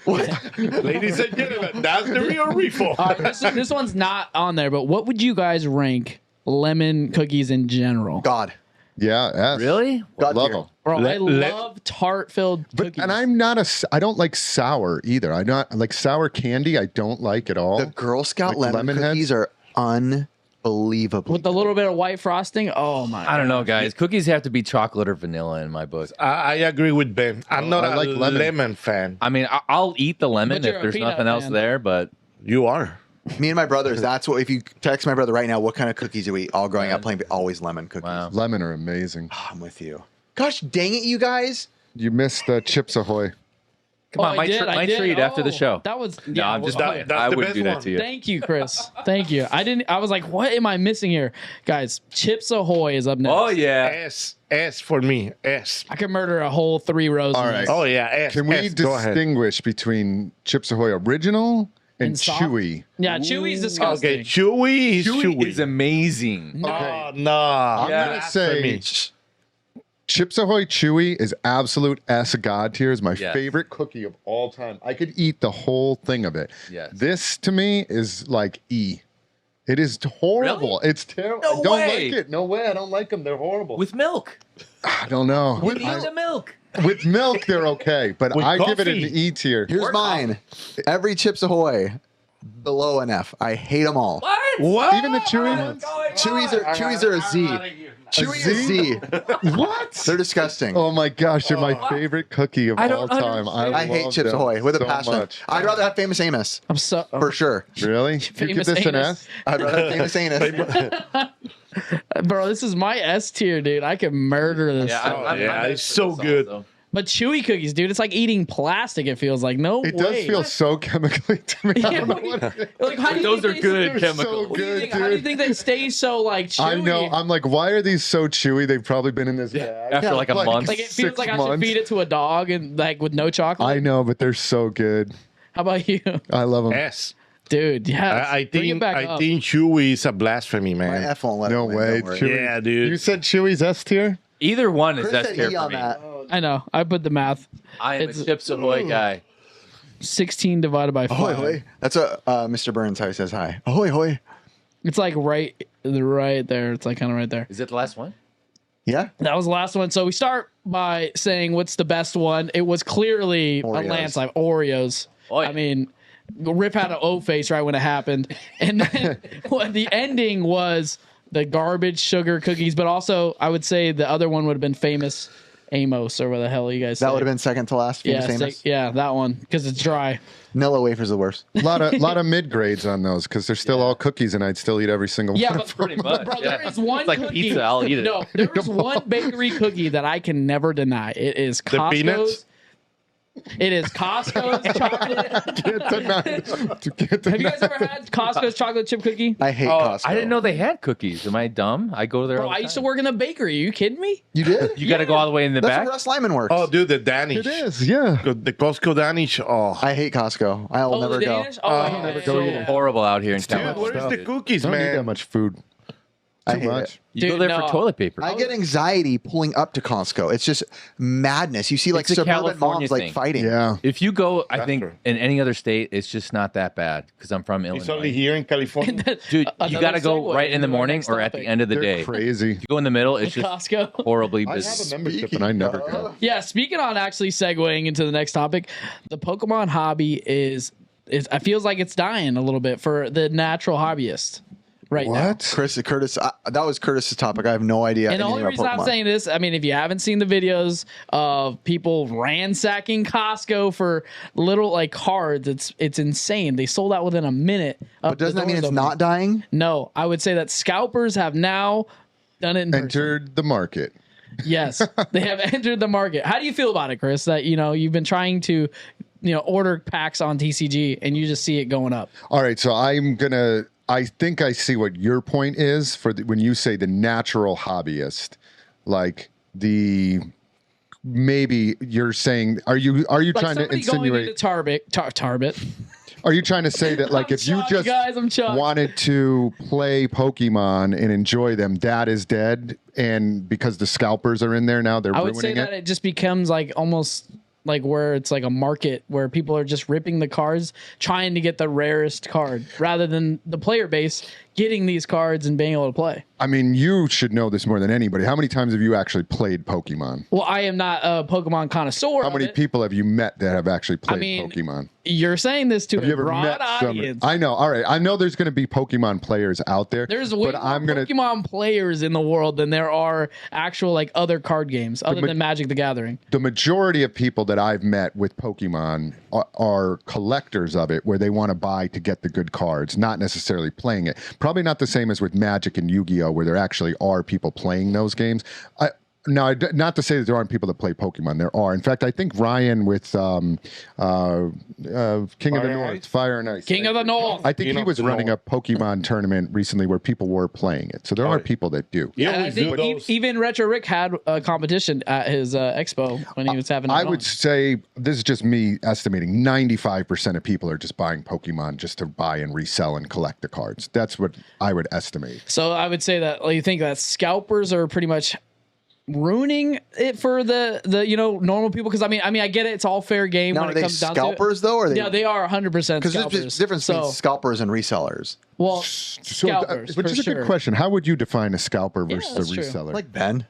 ladies and gentlemen, that's the real reform. All right, this one's not on there, but what would you guys rank lemon cookies in general? God. Yeah, S. Really? God Love tier. them. Bro, I Let- love tart-filled cookies. And I don't like sour either. I not like sour candy. I don't like at all. The Girl Scout Like lemon Lemonheads? cookies are unbelievable. with a little bit of white frosting. Oh my! I don't know, guys. Cookies have to be chocolate or vanilla in my book. I agree with Ben. I'm not I a like lemon. lemon fan. I mean, I'll eat the lemon But you're if a there's peanut nothing else fan. there, but You are. Me and my brothers, that's what, if you text my brother right now, what kind of cookies do we eat? All growing up playing, always lemon cookies. wow. Lemon are amazing. I'm with you. Gosh dang it, you guys. You missed Chips Ahoy. Come on, I my did. treat after the show. That was No, I'm just well, That's I the wouldn't best do that one. to you. Thank you, Chris. Thank you. I was like, what am I missing here, guys? Chips Ahoy is up next. Oh yeah. S for me. S. I could murder a whole 3 rows. All in right. this. Oh yeah. S. Can we S. Go ahead. distinguish between Chips Ahoy original and And soft? chewy? Yeah, Chewy's disgusting. Okay, chewy is Chewy chewy. is amazing. Oh, no. I'm Yeah. gonna say me. Chips Ahoy Chewy is absolute S God tier. Is my Yes. favorite cookie of all time. I could eat the whole thing of it. Yes. This to me is like E. It is horrible. Really? It's terrible. No I don't way. like it. No way. I don't like them. They're horrible. With milk. I don't know. With the milk. With milk, they're okay, but With I give it an coffee. E tier. Here's mine. Every Chips Ahoy, below an F. I hate them all. What? What? Even the chewy ones. Chewies are a Z. Chewy is Z. What? They're disgusting. Oh my gosh, they're my favorite cookie of I all don't time. understand. I hate love Chips them Ahoy with a so passion. much. I'd rather have Famous Amos I'm so for sure. Really? You give Famous this an anus. S? I'd rather have Famous Amos. bro. This is my S tier, dude. I could murder this. Yeah, stuff. yeah, I'm it's so good. also. But Chewy cookies, dude, it's like eating plastic. It feels like no It way. does feel so chemically to me. I Yeah, don't know what do you- what it- like, how do you Those are think they- good They're chemicals. so What do you good, think- How do you dude. think they stay so like chewy? I know. I'm like, why are these so chewy? They've probably been in this bag. After like a month. like it feels 6 like I should months. feed it to a dog and like with no chocolate. I know, but they're so good. How about you, I love them. S. dude? Yeah, I think chewy is a blasphemy, My man. F won't let No it win, way. don't worry. Chewy. Yeah, dude. You said Chewy's S tier? Either one is Chris S said tier E for on me. that. I know. I put the math. I am It's- a Chips Ahoy guy. 16 divided by 5. Ahoy, hoy. That's what Mr. Burns how he says hi. Ahoy, hoy. It's like right there. It's like kind of right there. Is it the last one? Yeah? That was the last one. So we start by saying what's the best one. It was clearly Oreos. a landslide. Oreos. Oh, yeah. I mean, Rip had an O face right when it happened. And then the ending was the garbage sugar cookies. But also, I would say the other one would have been Famous Amos or whatever the hell you guys say. That would have been second to last. yeah, Famous Amos. yeah, that one because it's dry. Nilla wafer's the worst. A lot of mid grades on those because they're still all cookies, and I'd still eat every single Yeah, one. but Pretty much. bro, yeah. there is one It's like cookie. pizza. I'll eat it. No, there is one bakery cookie that I can never deny. It is The Costco's. peanuts? It is Costco's chocolate. Can't deny- can't Have you deny- guys ever had Costco's chocolate chip cookie? I hate Oh, Costco. I didn't know they had cookies. Am I dumb? I go there. Bro, all the I used to time. work in the bakery. Are you kidding me? You did? You got to go all the way in the That's back. where Russ Lyman works. Oh, dude, the Danish. It is, yeah. The Costco Danish. Oh, I hate Costco. I'll Oh, never the go. Danish? Oh, yeah, never yeah, go yeah, either. yeah. Horrible out here in dude, California. where's the cookies, I don't need that man? much food. I Too hate much. it. You Dude, go there no. for toilet paper. I get anxiety pulling up to Costco. It's just madness. You see like It's a suburban California moms like thing. fighting. Yeah. If you go, I That's think true. in any other state, it's just not that bad because I'm from It's Illinois. only here in California. Dude, you Another got to go segue right in the into our morning next or at the topic. end of the They're day. crazy. If you go in the middle, it's just Costco. horribly I have busy. a membership and I never go. Yeah, speaking on actually segueing into the next topic, the Pokemon hobby is it feels like it's dying a little bit for the natural hobbyist right now. What? Curtis, that was Curtis's topic. I have no idea. And the only anything reason about I'm Pokemon. saying this, I mean, if you haven't seen the videos of people ransacking Costco for little like cards, it's insane. They sold out within a minute. But doesn't that mean it's not dying? No, I would say that scalpers have now done it in person. Entered the market. Yes, they have entered the market. How do you feel about it, Chris? That you've been trying to, order packs on TCG and you just see it going up. All right, so I think I see what your point is when you say the natural hobbyist, like maybe you're saying, are you Like trying to somebody insinuate? going into Tarbit. Are you trying to say that like I'm if you shocked, just guys, I'm shocked. wanted to play Pokemon and enjoy them, that is dead, and because the scalpers are in there now, they're I ruining would say that it? it just becomes like almost like where it's like a market where people are just ripping the cards, trying to get the rarest card rather than the player base getting these cards and being able to play. I mean, you should know this more than anybody. How many times have you actually played Pokemon? Well, I am not a Pokemon connoisseur. How many people have you met that have actually played Pokemon? You're saying this to Have you a ever broad met audience. I know. All right. I know there's going to be Pokemon players out there. There's way but more I'm gonna, Pokemon players in the world than there are actual like other card games other than Magic the Gathering. the majority of people that I've met with Pokemon are collectors of it, where they want to buy to get the good cards, not necessarily playing it. Probably not the same as with Magic and Yu-Gi-Oh, where there actually are people playing those games. Now, not to say that there aren't people that play Pokemon. There are. In fact, I think Ryan with King of the North, Fire and Ice. King of the North. I think he was running a Pokemon tournament recently where people were playing it. So there are people that do. Yeah, And I think even Retro Rick had a competition at his expo when he was having. I would say, this is just me estimating, 95% of people are just buying Pokemon just to buy and resell and collect the cards. That's what I would estimate. So I would say that you think that scalpers are pretty much ruining it for the normal people, because I mean I get it, it's all fair game Now, when are it they comes down scalpers to it. though? Or are they? Yeah, they are 100% Because scalpers. there's a difference between scalpers and resellers. Well, So, scalpers, which for is a sure. good question. How would you define a scalper versus that's a true. reseller? Like Ben.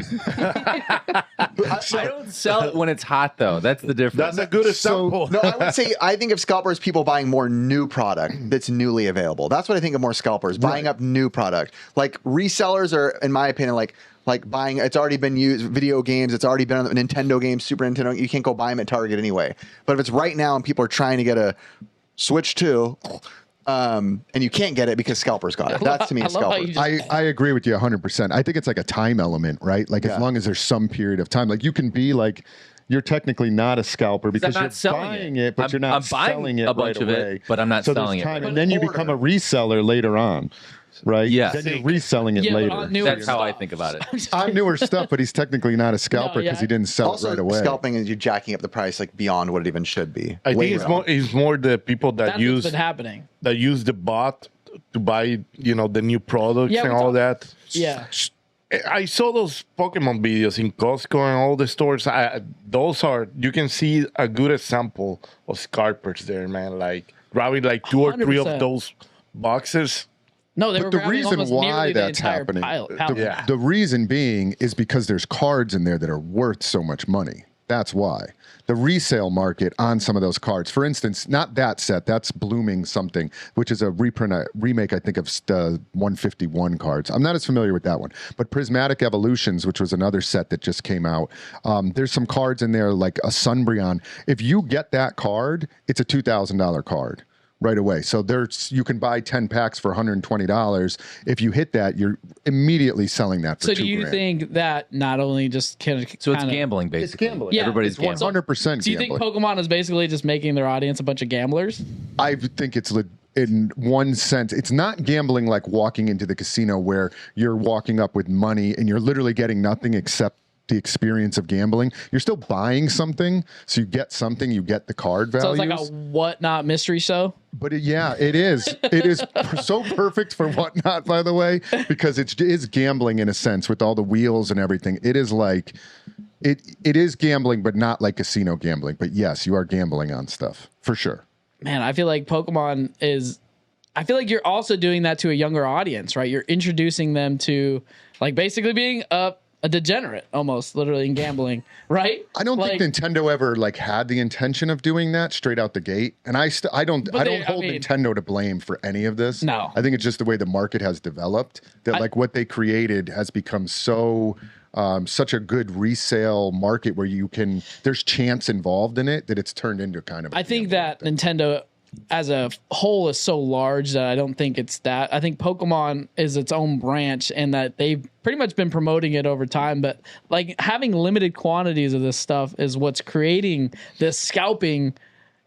I don't sell it when it's hot though. That's the difference. That's a good example. No, I would say I think of scalpers people buying more new product that's newly available. That's what I think of more scalpers, buying up new product. Like resellers are, in my opinion, like buying, it's already been used, video games, it's already been on the Nintendo games, Super Nintendo, you can't go buy them at Target anyway. But if it's right now and people are trying to get a Switch 2, and you can't get it because scalpers got it. That's to me a scalper. I agree with you 100%. I think it's like a time element, right? Like as long as there's some period of time, like you can be like, you're technically not a scalper because I'm you're not selling buying it, but you're not I'm buying selling it a bunch right of away. it, but I'm not so selling it. time, right and then you become a reseller later on, right? Yes. Then you're reselling it Yeah, but later. on newer That's how I stuff. think about it. On newer stuff, but he's technically not a scalper because yeah. he didn't sell Also, it right away. scalping is you jacking up the price like beyond what it even should be. I Way think it's more the people that That's what's use been happening. the bot to buy the new products Yeah, and we all talk- that. Yeah. I saw those Pokemon videos in Costco and all the stores. Those are, you can see a good example of Scalpers there, man. Like grabbing like 2 or 3 of 100%. those boxes. No, they But were the grabbing reason almost why nearly the that's entire happening, pallet. Yeah. the reason being is because there's cards in there that are worth so much money. That's why. The resale market on some of those cards, for instance, not that set, that's Blooming something, which is a remake, I think, of the 151 cards. I'm not as familiar with that one. But Prismatic Evolutions, which was another set that just came out, there's some cards in there like a Sunbreon. If you get that card, it's a $2,000 card right away. So you can buy 10 packs for $120. If you hit that, you're immediately selling that for So $2,000. do you think that not only just can So it's gambling, basically. gambling. Yeah, Everybody's it's gambling. 100% Do you think gambling. Pokemon is basically just making their audience a bunch of gamblers? I think it's in one sense, it's not gambling like walking into the casino where you're walking up with money and you're literally getting nothing except the experience of gambling. You're still buying something, so you get something, you get the card values. So it's like a Whatnot mystery show. But it is. It is so perfect for Whatnot, by the way, because it is gambling in a sense with all the wheels and everything. It is like it is gambling, but not like casino gambling. But yes, you are gambling on stuff for sure. Man, I feel like Pokemon is. I feel like you're also doing that to a younger audience, right? You're introducing them to like basically being a degenerate, almost literally in gambling, right? I don't think Nintendo ever like had the intention of doing that straight out the gate, and I don't hold Nintendo to blame for any of this. No, I think it's just the way the market has developed that like what they created has become so such a good resale market where there's chance involved in it that it's turned into kind of. I think that Nintendo as a whole is so large that I don't think it's that. I think Pokemon is its own branch and that they've pretty much been promoting it over time. But like having limited quantities of this stuff is what's creating this scalping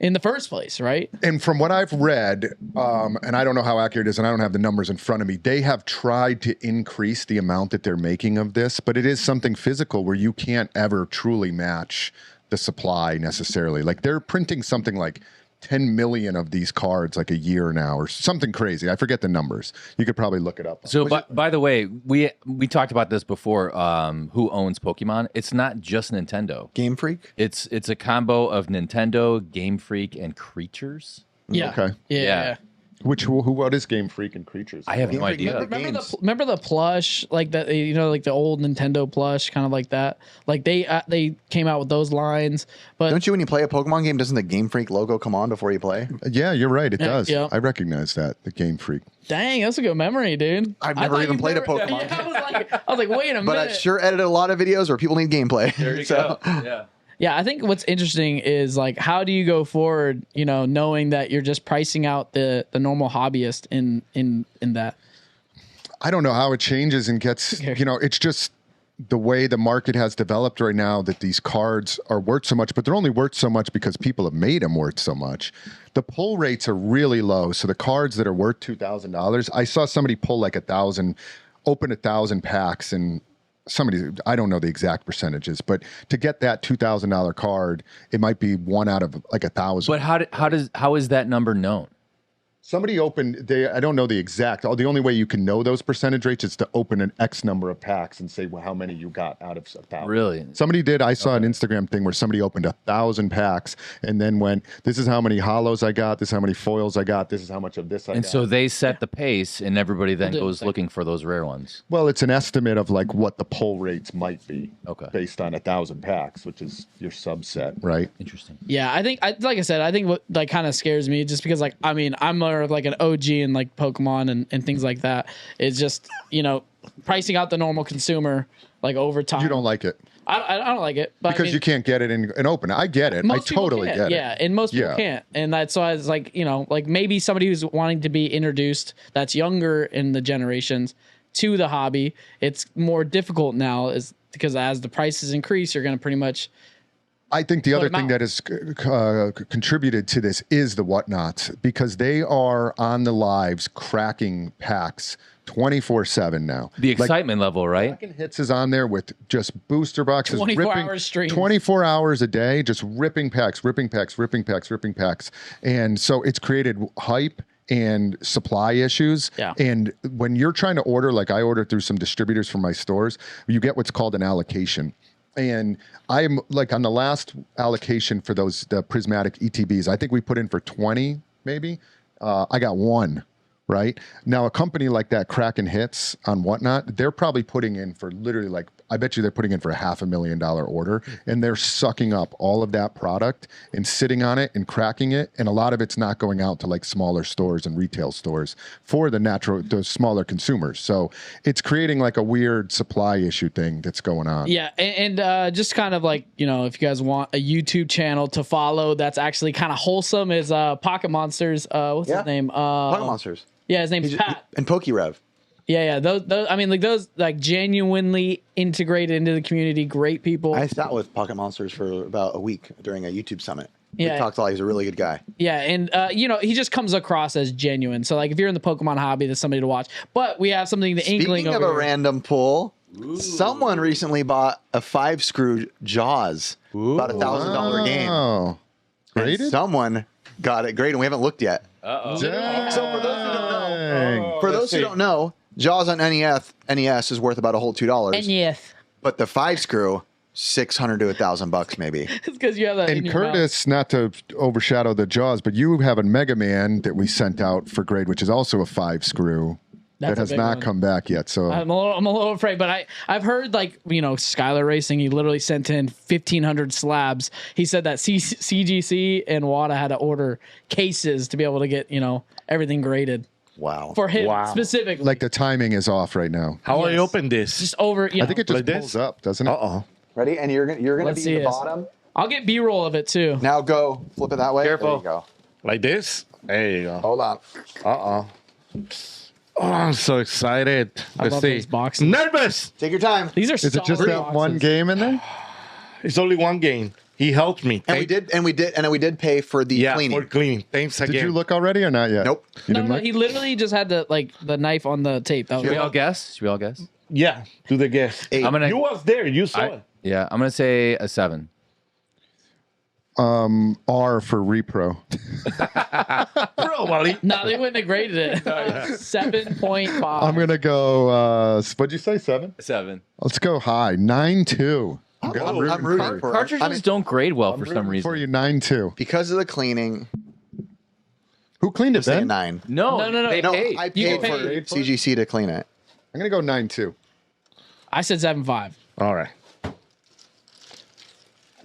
in the first place, right? And from what I've read, and I don't know how accurate it is, and I don't have the numbers in front of me, they have tried to increase the amount that they're making of this, but it is something physical where you can't ever truly match the supply necessarily. Like they're printing something like 10 million of these cards like a year now or something crazy. I forget the numbers. You could probably look it up. So by the way, we talked about this before. Who owns Pokemon? It's not just Nintendo. Game Freak? It's a combo of Nintendo, Game Freak, and Creatures. Yeah. Okay. Yeah. What is Game Freak and Creatures? I have no idea. Remember the plush, like that, like the old Nintendo plush, kind of like that. Like they came out with those lines. But don't you, when you play a Pokemon game, doesn't the Game Freak logo come on before you play? Yeah, you're right. It does. Yeah. I recognize that, the Game Freak. Dang, that's a good memory, dude. I've never even played a Pokemon. Yeah, I was like, wait a minute. But I sure edited a lot of videos where people need gameplay. There you go. Yeah. Yeah, I think what's interesting is like, how do you go forward, knowing that you're just pricing out the normal hobbyist in that? I don't know how it changes and gets, it's just the way the market has developed right now that these cards are worth so much, but they're only worth so much because people have made them worth so much. The pull rates are really low. So the cards that are worth $2,000, I saw somebody pull like 1,000 packs and I don't know the exact percentages, but to get that $2,000 card, it might be one out of like 1,000. But how is that number known? Somebody opened, I don't know the exact, the only way you can know those percentage rates is to open an X number of packs and say, well, how many you got out of 1,000. Really? Somebody did, I saw an Instagram thing where somebody opened 1,000 packs and then went, this is how many hollows I got, this is how many foils I got, this is how much of this I got. And so they set the pace and everybody then goes looking for those rare ones. Well, it's an estimate of like what the pull rates might be based on 1,000 packs, which is your subset, right? Interesting. Yeah, I think, like I said, I think what like kind of scares me just because like, I mean, I'm more of like an OG in like Pokemon and things like that. It's just, pricing out the normal consumer like over time. You don't like it. I don't like it. But because you can't get it in open. I get it. I totally get it. Yeah, and most people can't. And that's why it's like, like maybe somebody who's wanting to be introduced that's younger in the generations to the hobby, it's more difficult now is because as the prices increase, you're going to pretty much... I think the other thing that has contributed to this is the Whatnots, because they are on the lives cracking packs 24/7 now. The excitement level, right? Cracking Hits is on there with just booster boxes, 24 hours stream, 24 hours a day, just ripping packs. And so it's created hype and supply issues. Yeah. And when you're trying to order, like I order through some distributors from my stores, you get what's called an allocation. And I'm like on the last allocation for the prismatic ETBs, I think we put in for 20, maybe. I got one, right? Now, a company like that, Kraken Hits on Whatnot, they're probably putting in for literally like, I bet you they're putting in for a $500,000 order, and they're sucking up all of that product and sitting on it and cracking it. And a lot of it's not going out to like smaller stores and retail stores for the smaller consumers. So it's creating like a weird supply issue thing that's going on. Yeah. And just kind of like, if you guys want a YouTube channel to follow, that's actually kind of wholesome is Pocket Monsters. What's his name? Pocket Monsters. Yeah, his name's Pat. And PokeRev. Yeah. Those, I mean, like those, like genuinely integrated into the community. Great people. I sat with Pocket Monsters for about a week during a YouTube summit. Yeah. We talked a lot. He's a really good guy. Yeah, and he just comes across as genuine. So like, if you're in the Pokemon hobby, that's somebody to watch. But we have something the inkling Speaking of over a here. random pull, Someone recently bought a 5-screw Jaws, about $1,000 game. Oh, And graded? someone got it graded, and we haven't looked yet. Dang. So for those who don't know, Jaws on NES is worth about a whole $2. And yes, But the 5-screw, $600 to $1,000 maybe. it's because you have that. in And your mouth. Curtis, not to overshadow the Jaws, but you have a Mega Man that we sent out for grade, which is also a 5-screw That's that a has big not one. come back yet. So I'm a little afraid, but I've heard like Skylar Racing. He literally sent in 1,500 slabs. He said that CGC and WADA had to order cases to be able to get everything graded Wow. for him Wow. specifically. like the timing is off right now. How I Yes. open this? just over. I think it just Like this? pulls up, doesn't it? Uh-oh. Ready? And you're gonna Let's be see in the this. bottom. I'll get B-roll of it too. Now go flip it that way. Careful. There you go. Like this? There you go. Hold on. Uh-oh. Oh, I'm so excited. Let's love see. those boxes. Nervous. Take your time. These are Is it just solid that boxes. one game in there? It's only one game. He helped me. And we did pay for the Yeah, cleaning. for cleaning. Thanks again. Did you look already or not yet? Nope. You No, didn't no, look? he literally just had the knife on the tape. That was Should we it. all guess? Should we all guess? Yeah, do the guess. Eight. I'm gonna. You was there. You saw it. Yeah, I'm gonna say a 7. R for repro. Probably. No, they wouldn't have graded it. 7.5. I'm gonna go. What'd you say? 7? 7. Let's go high. 9-2. I'm rooting for Cartridges I mean, don't grade well for some For reason. you, 9-2. because of the cleaning. Who cleaned it, Just say Ben? 9. No, No. They No, paid. I You paid paid for CGC to clean it. I'm gonna go 9-2. I said 7.5. All right.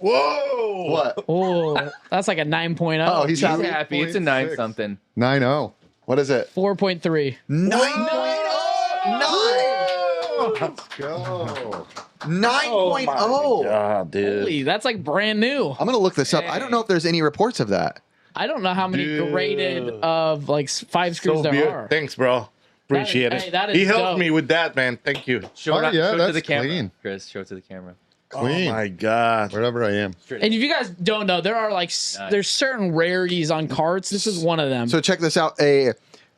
Whoa. What? Oh, that's like a 9.0. Oh, he's He's happy. happy. It's a 9 8.6. something. 9-0. What is it? 4.3. 9.0. Let's go. 9.0. Yeah, dude. Holy, that's like brand new. I'm gonna look this up. I don't know if there's any reports of that. I don't know how many Dude. graded of like 5 screws So there good. are. Thanks, bro. Appreciate hey, it. that is He helped dope. me with that, man. Thank you. Show, Oh, it, yeah, show it to that's the camera, clean. Chris. Show it to the camera. Clean. Oh my god. Wherever I am. And if you guys don't know, there are like there's certain rarities on carts. This is one of them. So check this out. A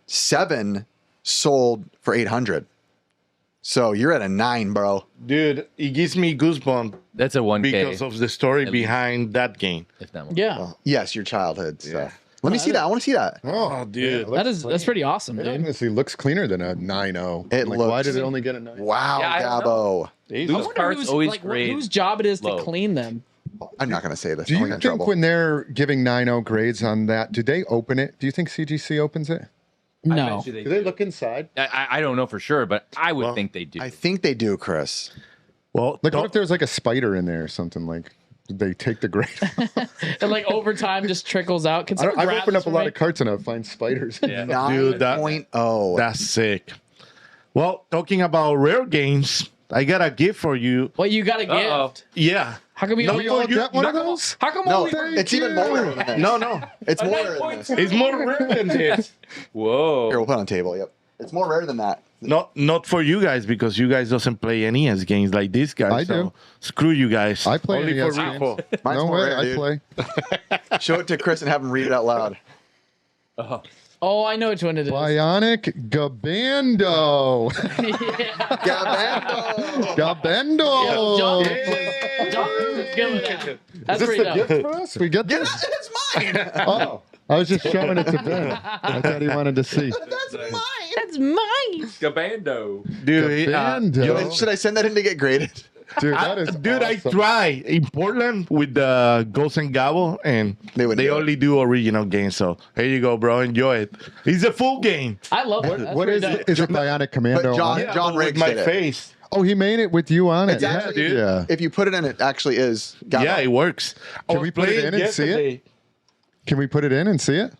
7 sold for 800. So you're at a 9, bro. Dude, it gives me goosebumps That's a 1K. because of the story behind that game. if not more. yeah, Yes, your childhood stuff. Let me see that. I want to see that. Oh, dude. that's pretty awesome, It dude. honestly looks cleaner than a 9-0. It Like, why looks- did it only get a 9? Wow, Yeah, I don't Gabo. These I Those wonder carts who's, always like, grade whose job it is low. to clean them. I'm not going to say this. Do I'm you in think trouble. when they're giving 9-0 grades on that, do they open it? Do you think CGC opens it? No, Do they look inside? I don't know for sure, but I would Well, think they do. I think they do, Chris. well, Like, what if there's like a spider in there or something? Like, did they take the grade? and like over time just trickles out. Can I don't, someone I've grab opened this up a for lot me? of carts and I find spiders. Yeah. 9.0. that's sick. Well, talking about rare games, I got a gift for you. Well, you got a Uh-oh. gift. Yeah. How come you No, only you- Oh, get one of those? How come No, only it's even more rare than this. No. It's more rare than this. It's more rare than this. Whoa. Here, we'll put it on the table. Yep. It's more rare than that. Not for you guys because you guys doesn't play NES games like this guy. I so do. Screw you guys. I play Only NES for games. Rico. Mine's No more way, rare, I dude. play. Show it to Chris and have him read it out loud. Oh, I know which one it is. Bionic Gabando. Gabando. Gabendo. John, John is good with that. That's Is pretty this the dope. gift for us? We get this? It's mine. Oh, I was just showing it to Ben. I thought he wanted to see. That's mine. That's mine. Gabando. Dude, Gabando. Should I send that in to get graded? Dude, that is Dude, I awesome. try in Portland with the Ghost and Gabo, and They wouldn't do it. only do original games. So here you go, bro. Enjoy it. It's a full game. I love it. That's What pretty is dope. it? Is it Bionic Commando? But John- on it? John but with Riggs my did it. face. Oh, he made it with you on it. It's actually, dude. Yeah. If you put it in, it actually is Gabo. Yeah, it works. I Can was we put it playing in and see it? yesterday. Can we put it in and see it?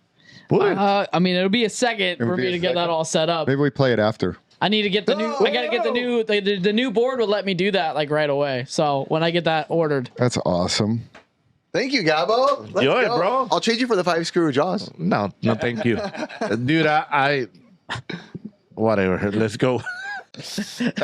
Put it. I mean, it'll be a second for It'll be me a to get that second. all set up. Maybe we play it after. I need to get the new. I gotta get the new. The new board would let me do that like right away. So when I get that ordered, That's awesome. Thank you, Gabo. Let's Yo, go. bro. I'll trade you for the 5-screw Jaws. No, thank you. Dude, I whatever. Let's go.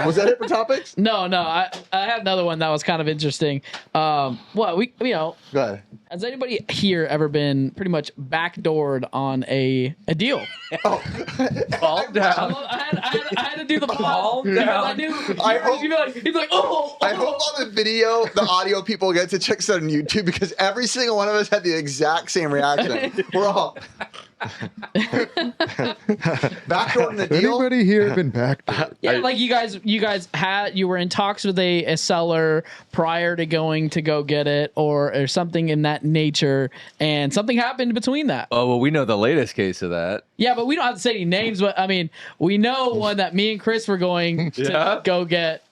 Was that it for topics? No, I had another one that was kind of interesting. Go ahead. Has anybody here ever been pretty much backdoored on a deal? Calm down. I had to do the Calm because down. I knew I hope- he'd be like, oh. I hope on the video, the audio people get to check this out on YouTube because every single one of us had the exact same reaction. We're all backdoor in the deal. Anybody here been backdoored? Yeah, like you guys were in talks with a seller prior to going to go get it or something in that nature, and something happened between that. Oh, well, we know the latest case of that. Yeah, but we don't have to say any names, but I mean, we know one that me and Chris were going to go get,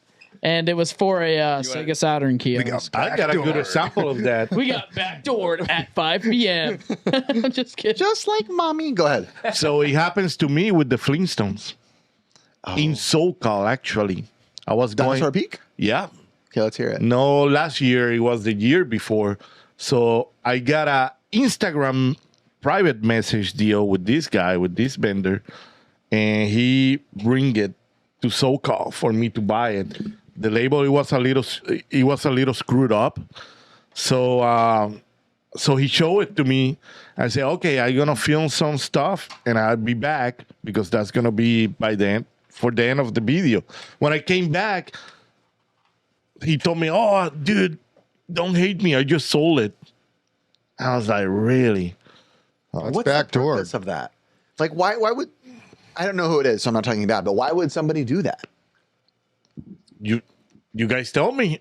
and it was for a Sega Saturn kiosk. I got a good example of that. We got backdoored at 5 p.m. I'm just kidding. Just like mommy. Go ahead. So it happens to me with the Flintstones in SoCal. Actually, I was going. Dinosaur Peak? Yeah. Okay, let's hear it. No, last year, it was the year before. So I got a Instagram private message deal with this guy, with this vendor, and he bring it to SoCal for me to buy it. The label, it was a little screwed up. So so he showed it to me. I said, okay, I'm gonna film some stuff and I'll be back because that's gonna be for the end of the video. When I came back, he told me, oh, dude, don't hate me. I just sold it. I was like, really? That's What's the backdoor. purpose of that? Like, why would, I don't know who it is, so I'm not talking bad, but why would somebody do that? You guys tell me.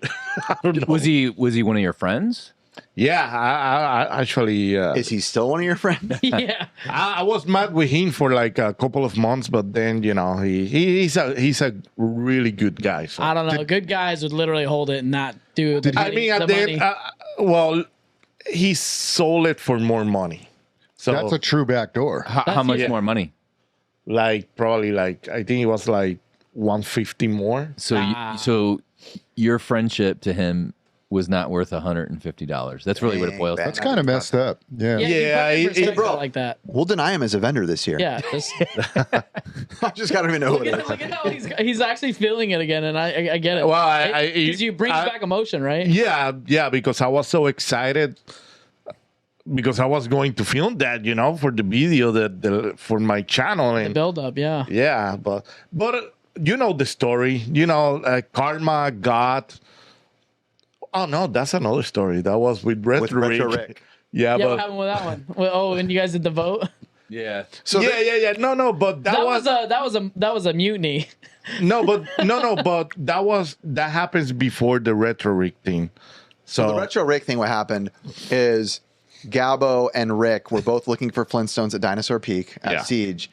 I don't know. Was he one of your friends? Yeah, I actually. Is he still one of your friends? Yeah. I was mad with him for like a couple of months, but then he's a really good guy. So. I don't know. Good guys would literally hold it and not do the I mean, at the money. end, well, he sold it for more money. So That's a true backdoor. How much yeah. more money? probably I think it was like 150 more. So your friendship to him was not worth $150. That's really what it boils down That's to. kind of messed up. Yeah. Yeah, you put it in perspective bro. like that. We'll deny him as a vendor this year. Yeah. Just, I just got to even know who look, it at, is. look at how he's actually feeling it again, and I get it. Well, Because you brings back emotion, right? Yeah, because I was so excited because I was going to film that, for the video for my channel and Build up, yeah. yeah, but you know the story, Karma got. Oh no, that's another story. That was with Retro Rick. Yeah, Yeah, but what happened with that one? Oh, and you guys did the vote. Yeah. So yeah. No, but that was a mutiny. but that happens before the Retro Rick thing. So the Retro Rick thing, what happened is Gabo and Rick were both looking for Flintstones at Dinosaur Peak at Yeah. Siege.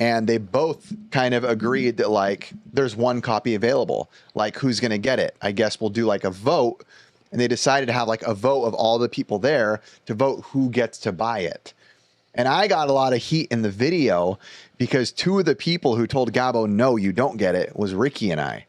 And they both kind of agreed that, like, there's one copy available. Like, who's going to get it? I guess we'll do, like, a vote. And they decided to have, like, a vote of all the people there to vote who gets to buy it. And I got a lot of heat in the video because two of the people who told Gabo, no, you don't get it, was Ricky and I.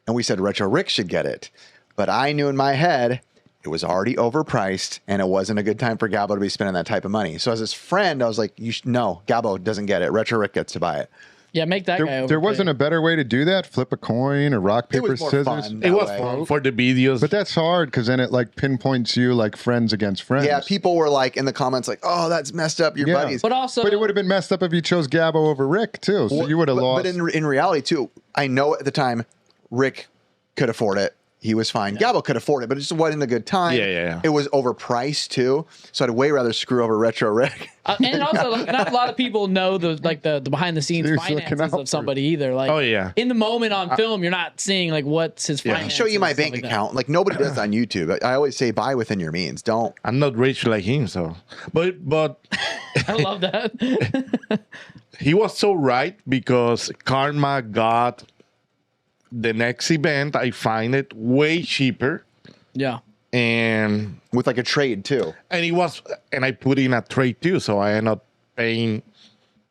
And we said Retro Rick should get it. But I knew in my head it was already overpriced and it wasn't a good time for Gabo to be spending that type of money. So as his friend, I was like, no, Gabo doesn't get it. Retro Rick gets to buy it. Yeah, make that guy over. There wasn't a better way to do that? Flip a coin or rock, It paper, was more scissors? fun it that was way. fun for the videos. But that's hard because then it like pinpoints you like friends against friends. Yeah, people were like in the comments like, oh, that's messed up, your Yeah. buddies. But also, But it would have been messed up if you chose Gabo over Rick too. So you would have lost. But in reality, too, I know at the time Rick could afford it. He was fine. Gabo could afford it, but it just wasn't a good time. Yeah. It was overpriced too, so I'd way rather screw over Retro Rick. and also, like, not a lot of people know the behind the scenes Here's looking finances out of somebody either. Like, Oh, yeah. in the moment on film, you're not seeing like what's his Yeah. finances. Show you my and stuff bank like that. account. Like nobody does on YouTube. I always say buy within your means. Don't. I'm not rich like him, so but I love that. he was so right because Karma got the next event. I find it way cheaper, Yeah. and With like a trade too. and I put in a trade too, so I end up paying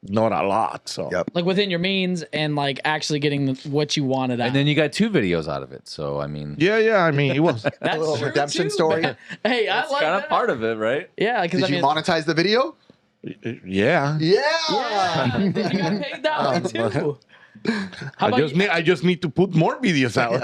not a lot. So Yep. Like within your means and like actually getting what you wanted out. And then you got 2 videos out of it. So I mean, yeah. I mean, it was. that's little true, redemption too, story. man. Hey, I like kind that. of part of it, right? Yeah, because Did I you mean, monetize the video? Yeah. Yeah. yeah, you got paid that one too. I just need to put more videos out.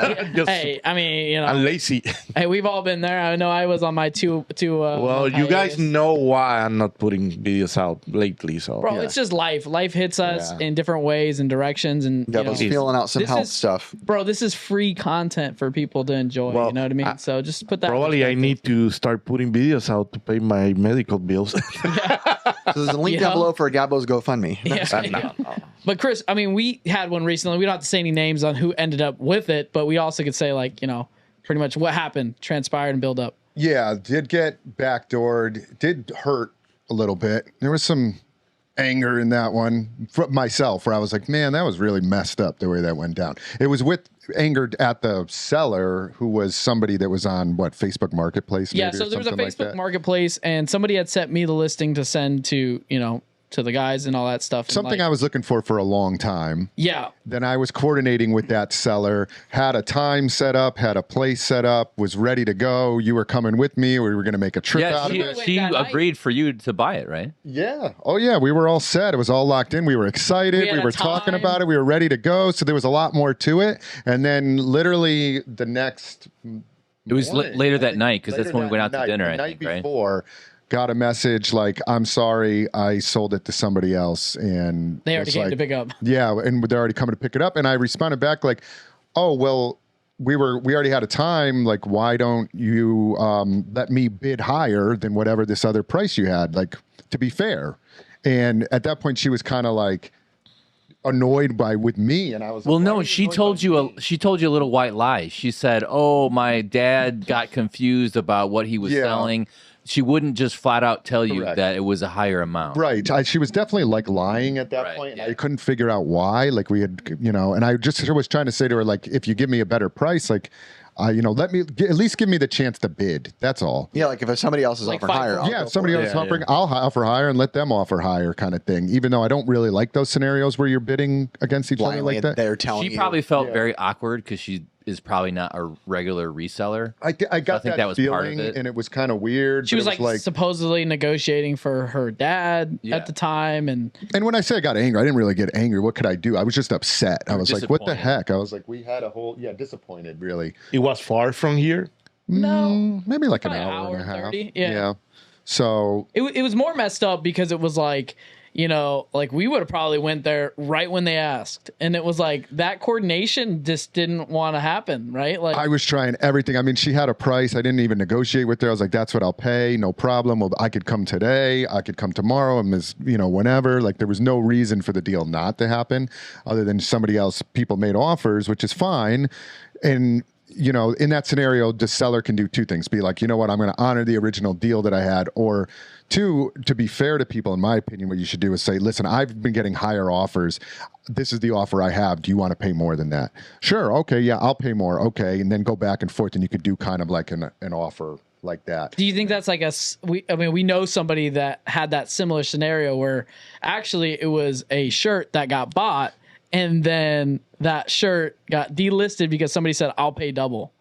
Hey, I mean, you know, I'm lazy. hey, we've all been there. I know I was on my two. Well, you guys know why I'm not putting videos out lately. So, bro, it's just life. Life hits us in different ways and directions, and Yeah, but feeling out some health stuff. Bro, this is free content for people to enjoy. Well, you know what I mean? So just put that. Probably I need to start putting videos out to pay my medical bills. So there's a link down below for Gabbo's GoFundMe. Yeah. But Chris, I mean, we had one recently. We don't have to say any names on who ended up with it, but we also could say, like, you know, pretty much what happened, transpired, and build up. Yeah, did get backdoored. Did hurt a little bit. There was some anger in that one for myself, where I was like, man, that was really messed up the way that went down. It was with angered at the seller, who was somebody that was on what, Facebook Marketplace. Yeah, so there was a Facebook Marketplace, and somebody had sent me the listing to send to, you know, to the guys and all that stuff. Something I was looking for a long time. Yeah. Then I was coordinating with that seller, had a time set up, had a place set up, was ready to go. You were coming with me. We were going to make a trip out of it. She agreed for you to buy it, right? Yeah. Oh, yeah. We were all set. It was all locked in. We were excited. We were talking about it. We were ready to go. So there was a lot more to it. And then literally the next... It was later that night, because that's when we went out to dinner, I think, right? Before, got a message like, I'm sorry, I sold it to somebody else. And they already came to pick up. Yeah, and they're already coming to pick it up. And I responded back like, oh, well, we already had a time. Like, why don't you let me bid higher than whatever this other price you had? Like, to be fair. And at that point, she was kind of like annoyed with me, and I was well, like, no, she told you a little white lie. She said, oh, my dad got confused about what he was selling. She wouldn't just flat out tell you that it was a higher amount. Right. She was definitely like lying at that point. And I couldn't figure out why. Like, we had, you know, and I just was trying to say to her, like, if you give me a better price, like, you know, let me at least give me the chance to bid. That's all. Yeah, like if somebody else is offering higher. If somebody else is offering, I'll offer higher and let them offer higher, kind of thing. Even though I don't really like those scenarios where you're bidding against each other like that. They're telling you. She probably felt very awkward because she is probably not a regular reseller. I got that was feeling, part of it. And it was kind of weird. She was like supposedly negotiating for her dad at the time, and when I say I got angry, I didn't really get angry. What could I do? I was just upset. I was like, what the heck? I was like, we had a whole disappointed, really. It was far from here. No, maybe like an hour and a half. 30, yeah. So it was more messed up because it was like, you know, like we would have probably went there right when they asked. And it was like that coordination just didn't want to happen, right? Like I was trying everything. I mean, she had a price. I didn't even negotiate with her. I was like, that's what I'll pay. No problem. Well, I could come today. I could come tomorrow. And you know, whenever. Like there was no reason for the deal not to happen other than people made offers, which is fine. And you know, in that scenario, the seller can do two things. Be like, you know what, I'm going to honor the original deal that I had. Or two, to be fair to people, in my opinion, what you should do is say, listen, I've been getting higher offers. This is the offer I have. Do you want to pay more than that? Sure. Okay. Yeah, I'll pay more. Okay. And then go back and forth, and you could do kind of like an offer like that. Do you think that's like we know somebody that had that similar scenario where actually it was a shirt that got bought, and then that shirt got delisted because somebody said, I'll pay double.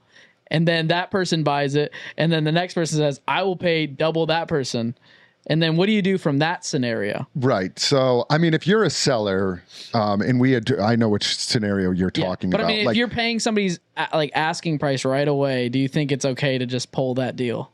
And then that person buys it. And then the next person says, I will pay double that person. And then what do you do from that scenario? Right. So, I mean, if you're a seller, and I know which scenario you're talking about. But I mean, if you're paying somebody's like asking price right away, do you think it's okay to just pull that deal?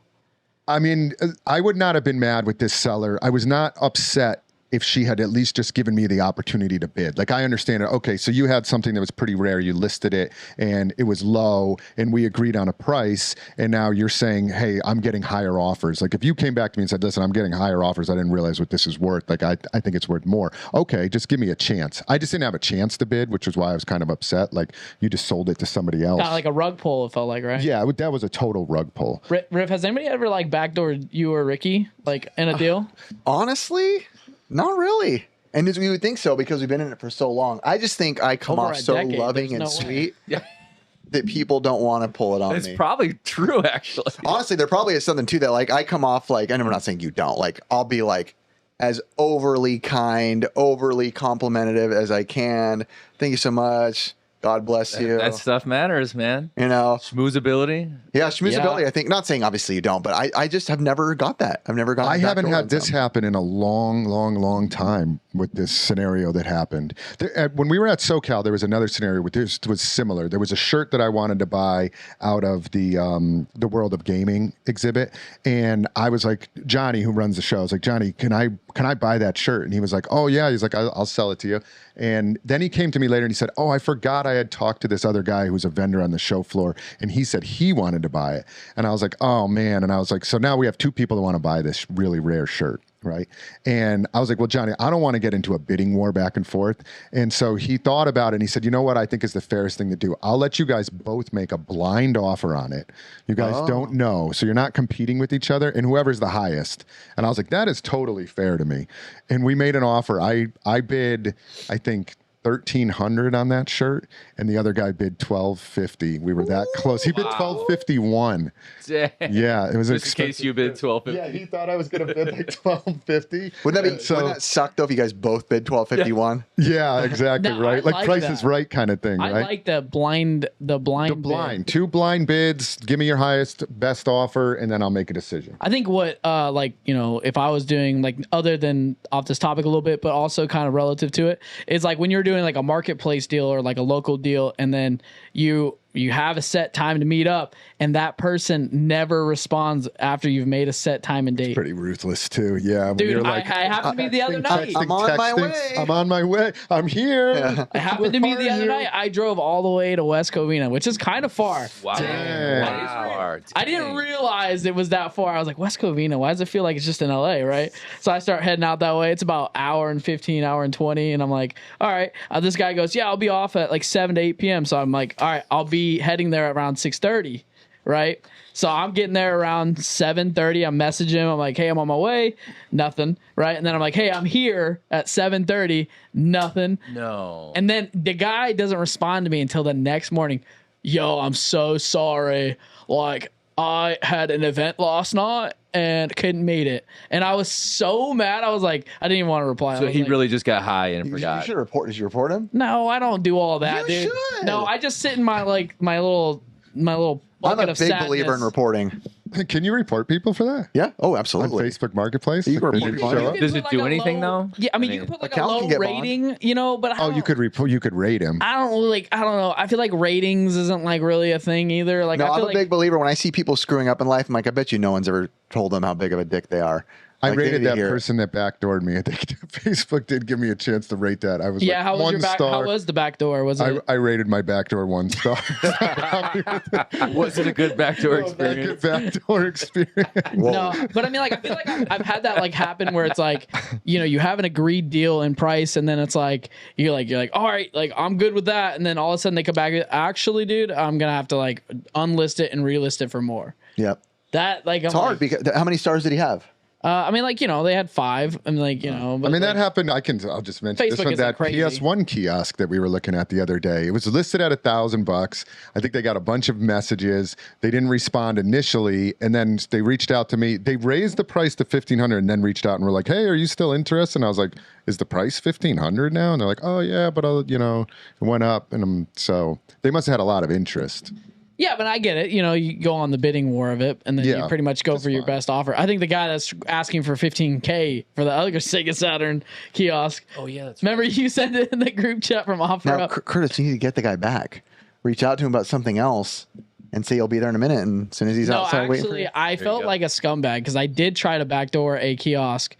I mean, I would not have been mad with this seller. I was not upset if she had at least just given me the opportunity to bid. Like, I understand it. Okay, so you had something that was pretty rare. You listed it and it was low and we agreed on a price. And now you're saying, hey, I'm getting higher offers. Like, if you came back to me and said, listen, I'm getting higher offers. I didn't realize what this is worth. Like, I think it's worth more. Okay, just give me a chance. I just didn't have a chance to bid, which was why I was kind of upset. Like, you just sold it to somebody else. Kind of like a rug pull, it felt like, right? Yeah, that was a total rug pull. Riff, has anybody ever like backdoored you or Ricky like in a deal? Honestly, not really. And we would think so because we've been in it for so long. I just think I come off so loving and sweet that people don't want to pull it on me. It's probably true, actually. Honestly, there probably is something to that. Like, I come off like, and I'm not saying you don't. Like, I'll be like as overly kind, overly complimentary as I can. Thank you so much. God bless you. That stuff matters, man. You know, Schmoozability. yeah, schmoozability. I think, not saying obviously you don't, but I just have never got that. I've never got. I haven't had this happen in a long time with this scenario that happened. When we were at SoCal, there was another scenario with this was similar. There was a shirt that I wanted to buy out of the World of Gaming exhibit, and I was like, Johnny, who runs the show, I was like, Johnny, can I buy that shirt? And he was like, oh yeah. He's like, I'll sell it to you. And then he came to me later and he said, oh, I forgot I had talked to this other guy who was a vendor on the show floor, and he said he wanted to buy it. And I was like, oh man. And I was like, so now we have two people that want to buy this really rare shirt. Right. And I was like, well, Johnny, I don't want to get into a bidding war back and forth. And so he thought about it and he said, you know what I think is the fairest thing to do? I'll let you guys both make a blind offer on it. You guys don't know. So you're not competing with each other, and whoever's the highest. And I was like, that is totally fair to me. And we made an offer. I bid, I think, $1,300 on that shirt, and the other guy bid $1,250. We were that close. He bid $1,251. Yeah, it was Just in case you bid $1,250. Yeah, he thought I was going to bid like $1,250. Wouldn't that suck though if you guys both bid $1,251? Yeah, exactly. No, right, like Price is Right kind of thing. I right? like the blind bid. Two blind bids. Give me your highest, best offer, and then I'll make a decision. I think what if I was doing, like, other than off this topic a little bit, but also kind of relative to it, is like when you're doing like a marketplace deal or like a local deal, and then you have a set time to meet up, and that person never responds after you've made a set time and date. Pretty ruthless too. Yeah, when Dude, you're I happened to me the other night. I'm on my way. I'm on my way. I'm here. Yeah. It happened to me the other night. I drove all the way to West Covina, which is kind of far. Wow. That is hard. I didn't realize it was that far. I was like, West Covina, why does it feel like it's just in LA, right? So I start heading out that way. It's about hour and 15, hour and 20. And I'm like, all right. This guy goes, yeah, I'll be off at like 7 to 8 p.m. So I'm like, all right, I'll be heading there around 6:30, right? So I'm getting there around 7:30. I'm messaging him. I'm like, hey, I'm on my way. Nothing, right? And then I'm like, hey, I'm here at 7:30. Nothing. No. And then the guy doesn't respond to me until the next morning. Yo, I'm so sorry. Like, I had an event last night and couldn't meet it. And I was so mad. I was like, I didn't even want to reply. So he really just got high and You forgot. should report. Did you report him? No, I don't do all that, You dude. should. No, I just sit in my little I'm bucket a of big sadness. believer in reporting. Can you report people for that? Yeah. Oh, On absolutely. Facebook Marketplace? You can Like, report they people. show up? Does put it like do a anything, low- though? Yeah, I mean, I you mean, can put like a account can low get banned. rating, but I Oh, don't, you could rate him. I don't know. I feel like ratings isn't like really a thing either. Like, No, I I'm feel a like big believer. When I see people screwing up in life, I'm like, I bet you no one's ever told them how big of a dick they are. I Like, they rated need to that hear it. person that backdoored me. I think Facebook did give me a chance to rate that. I was like, how was one your back? star. How was the back door? Was it? I rated my backdoor 1 star. Was it a good backdoor experience? Backdoor experience. No, but I mean, like, I feel like I've had that like happen where it's like, you have an agreed deal in price, and then it's like you're like, all right, like I'm good with that, and then all of a sudden they come back. Actually, dude, I'm gonna have to like unlist it and relist it for more. Yep. That like It's hard because how many stars did he have? I mean, like, they had 5. I mean, like, but I mean, that like, happened. I'll just mention this Facebook one. isn't That crazy. PS1 kiosk that we were looking at the other day. It was listed at $1,000. I think they got a bunch of messages. They didn't respond initially, and then they reached out to me. They raised the price to $1,500, and then reached out and were like, "Hey, are you still interested?" And I was like, "Is the price $1,500 now?" And they're like, "Oh yeah, but it went up." And so they must have had a lot of interest. yeah, but I get it. You go on the bidding war of it, and then you Yeah, pretty much go for your fine. best offer. I think the guy that's asking for $15K for the other Sega Saturn kiosk. Oh, yeah, that's Remember you sent it in the group chat from OfferUp? Now, Curtis, you need to get the guy back. Reach out to him about something else and say he'll be there in a minute. And as soon as he's No, outside waiting for actually, you. I felt go. like a scumbag because I did try to backdoor a kiosk,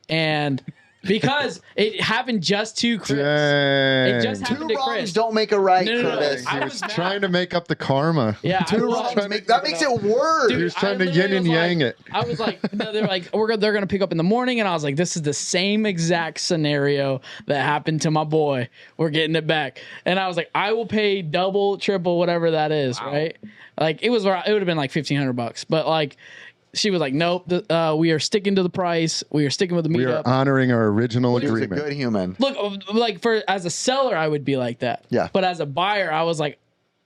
and because it happened just to Chris. Dang. It just Two happened to wrongs Chris. don't make a right, No. Curtis. I He was was mad. trying to make up the karma. Yeah, Two I was wrongs trying that makes it worse. Dude, He was trying I to literally yin and was yang like- it. I was like, no, they're like, they're gonna pick up in the morning, and I was like, this is the same exact scenario that happened to my boy. We're getting it back, and I was like, I will pay double, triple, whatever that is, right? Like it would have been like $1,500, but like. She was like, nope, we are sticking to the price. We are sticking with the We are meetup. honoring our original He was a agreement. good human. Look, like as a seller, I would be like that. Yeah. But as a buyer, I was like,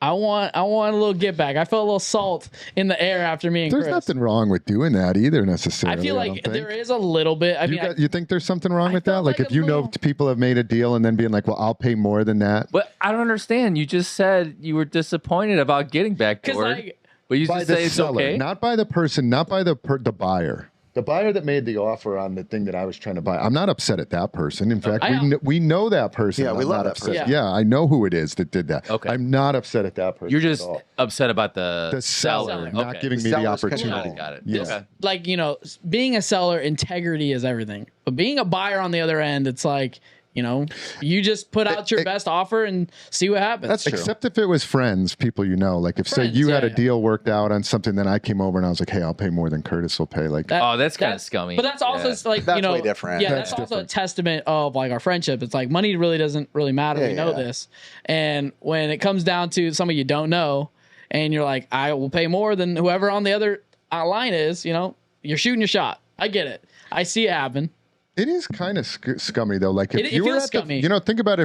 I want a little get back. I felt a little salt in the air after me and There's Chris. nothing wrong with doing that either, necessarily. I feel like don't think. there is a little bit. I mean, You think there's something wrong with that? felt Like like if a you know little- people have made a deal and then being like, well, I'll pay more than that. But I don't understand. You just said you were disappointed about getting Backdoor, like, but you By just the say it's seller, okay. not by the person, not by the buyer. The buyer that made the offer on the thing that I was trying to buy. I'm not upset at that person. In fact, we know that person. Yeah, we I'm love not that upset. person. Yeah, I know who it is that did that. Okay. I'm not upset at that person. You're just at all. upset about the seller not Okay. giving The me the seller's opportunity. control. Got it. Yeah. Okay. like, you know, being a seller, integrity is everything. But being a buyer on the other end, it's like, you know, you just put out your best offer and see what happens. That's true. Except if it was friends, people you know. Like if say Friends, you had yeah, a yeah. deal worked out on something, then I came over and I was like, hey, I'll pay more than Curtis will pay. Like That- Oh, that's kinda scummy. But that's also Yeah. like, That's you know, way different. Yeah, That's that's also different. a testament of like our friendship. It's like money really doesn't really matter. Yeah, We know yeah. this. And when it comes down to somebody you don't know, and you're like, I will pay more than whoever on the other line is, you know, you're shooting your shot. I get it. I see it happen. it is kind of scummy though. Like if It you were feels at the, scummy. you know, think about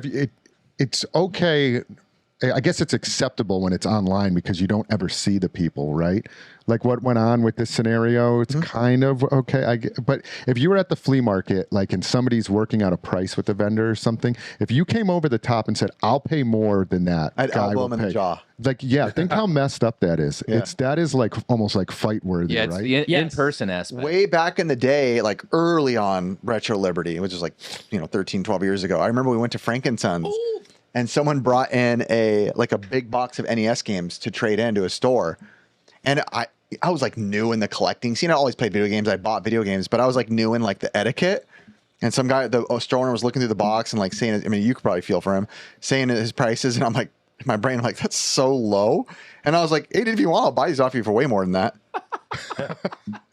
it's okay. I guess it's acceptable when it's online because you don't ever see the people, right? Like what went on with this scenario, it's kind of okay. But if you were at the flea market, like and somebody's working out a price with the vendor or something, if you came over the top and said, "I'll pay more than that," I'd guy elbow will him in the pay. jaw. Like, yeah, think how messed up that is. Yeah. That is like almost like fight worthy, Yeah, it's right? the Yes. in-person aspect. Way back in the day, like early on Retro Liberty, which is like, 13, 12 years ago. I remember we went to Frankenson's and someone brought in a big box of NES games to trade into a store. And I was like new in the collecting scene. I always played video games. I bought video games, but I was like new in like the etiquette. And some guy, the store owner was looking through the box and like saying, I mean, you could probably feel for him, saying his prices. And I'm like, in my brain, I'm like, that's so low. And I was like, hey, dude, if you want, I'll buy these off you for way more than that.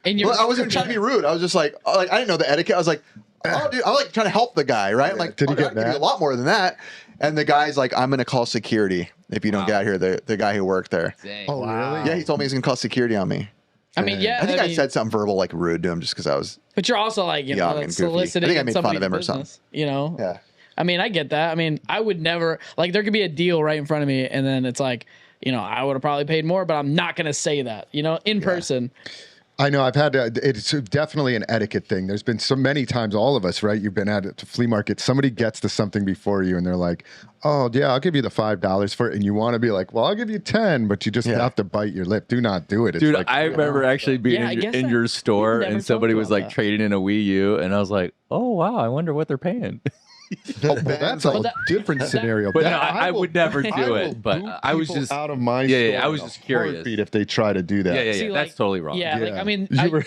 And you're, Well, I wasn't trying to be rude. I was just like I didn't know the etiquette. I was like, oh, dude, I'm like trying to help the guy, right? I'm like, Did he "Oh, get I can give you mad? a lot more than that. And the guy's like, I'm gonna call security if you don't get out here. The guy who worked there. Dang. Oh, really? Yeah, he told me he's gonna call security on me. I mean, yeah. I think I mean, said something verbal like rude to him just because I was. but you're also like, you know, young and that's goofy. soliciting I think I made fun somebody's of him or business, you know? Yeah. I mean, I get that. I mean, I would never, like, there could be a deal right in front of me, and then it's like, you know, I would have probably paid more, but I'm not going to say that, you know, in person. I know I've had it's definitely an etiquette thing. There's been so many times, all of us, right? You've been at a flea market. Somebody gets to something before you and they're like, oh yeah, I'll give you the $5 for it. And you want to be like, well, I'll give you 10, but you just Yeah. have to bite your lip. Do not do it. It's Dude, like, I remember actually being Yeah, I guess in that- your store we've never and somebody talked was about like that. trading in a Wii U, and I was like, oh wow, I wonder what they're paying. well, that's a But that- different scenario. But That- no, I would never do I will it. But boot I was people just out of my Yeah, store I was in a just curious. heartbeat if they try to do that. yeah. See, That's like- totally wrong. Yeah, like, Yeah. I mean, You were-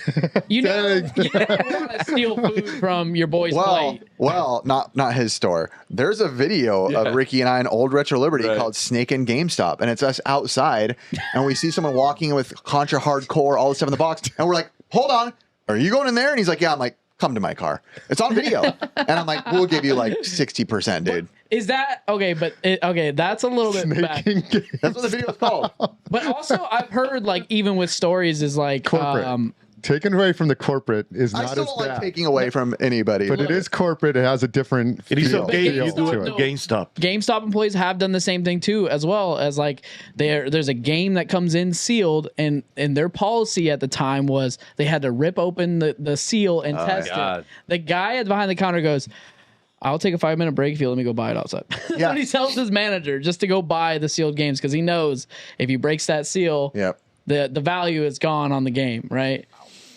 you know, Dang. you never want to steal food from your boy's plate. Well, not his store. There's a video of Ricky and I in Old Retro Liberty Right. called Snake and GameStop, and it's us outside, and we see someone walking in with Contra Hardcore, all this stuff in the box, and we're like, hold on, are you going in there? And he's like, yeah. I'm like, come to my car. It's on video. And I'm like, we'll give you like 60%, dude. Is that okay? But okay, that's a little bit back. That's what the video is called. But also, I've heard like even with stories is like Corporate. Taken away from the corporate is I not still as don't like bad. taking away from anybody. But it is corporate. It has a different It is feel. okay if you GameStop, do it no. at GameStop. GameStop employees have done the same thing too, as well as like there's a game that comes in sealed, and their policy at the time was they had to rip open the seal and test God. it. The guy behind the counter goes, I'll take a 5-minute break if you let me go buy it outside. Yeah. And he tells his manager just to go buy the sealed games because he knows if he breaks that seal, Yep. the value is gone on the game, right?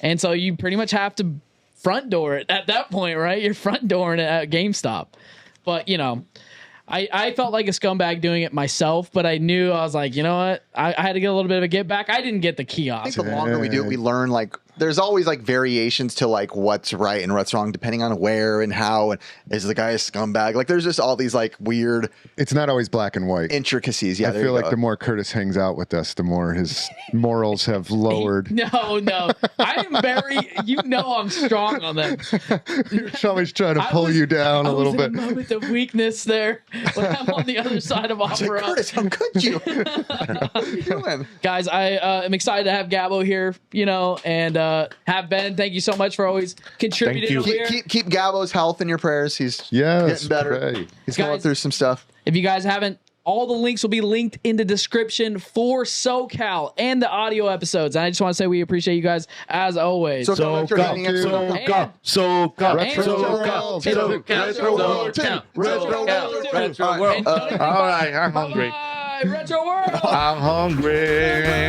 And so you pretty much have to front door it at that point, right? You're front dooring it at GameStop. But, you know, I felt like a scumbag doing it myself, but I knew I was like, you know what? I had to get a little bit of a get back. I didn't get the I kiosk. think the longer we do it, we learn like there's always like variations to like what's right and what's wrong depending on where and how, and is the guy a scumbag? Like there's just all these like weird It's not always black and white. intricacies. Yeah, I there feel you like go. the more Curtis hangs out with us, the more his morals have lowered. No. I am very, you know, I'm strong on that. You're always trying to pull you down a little I bit. was in a moment of weakness there when I'm on the other side of I was like, Opera. Curtis, how could you? What are you doing? Guys, I am excited to have Gabo here, you know, and have Ben. Thank you so much for always contributing you. over here. Keep Gabo's health in your prayers. He's Yes, getting better. pray. He's going Guys- through some stuff. If you guys haven't All the links will be linked in the description for SoCal and the audio episodes. And I just want to say we appreciate you guys as always. SoCal Gaming Expo. All right, I'm hungry. Retro World. I'm hungry.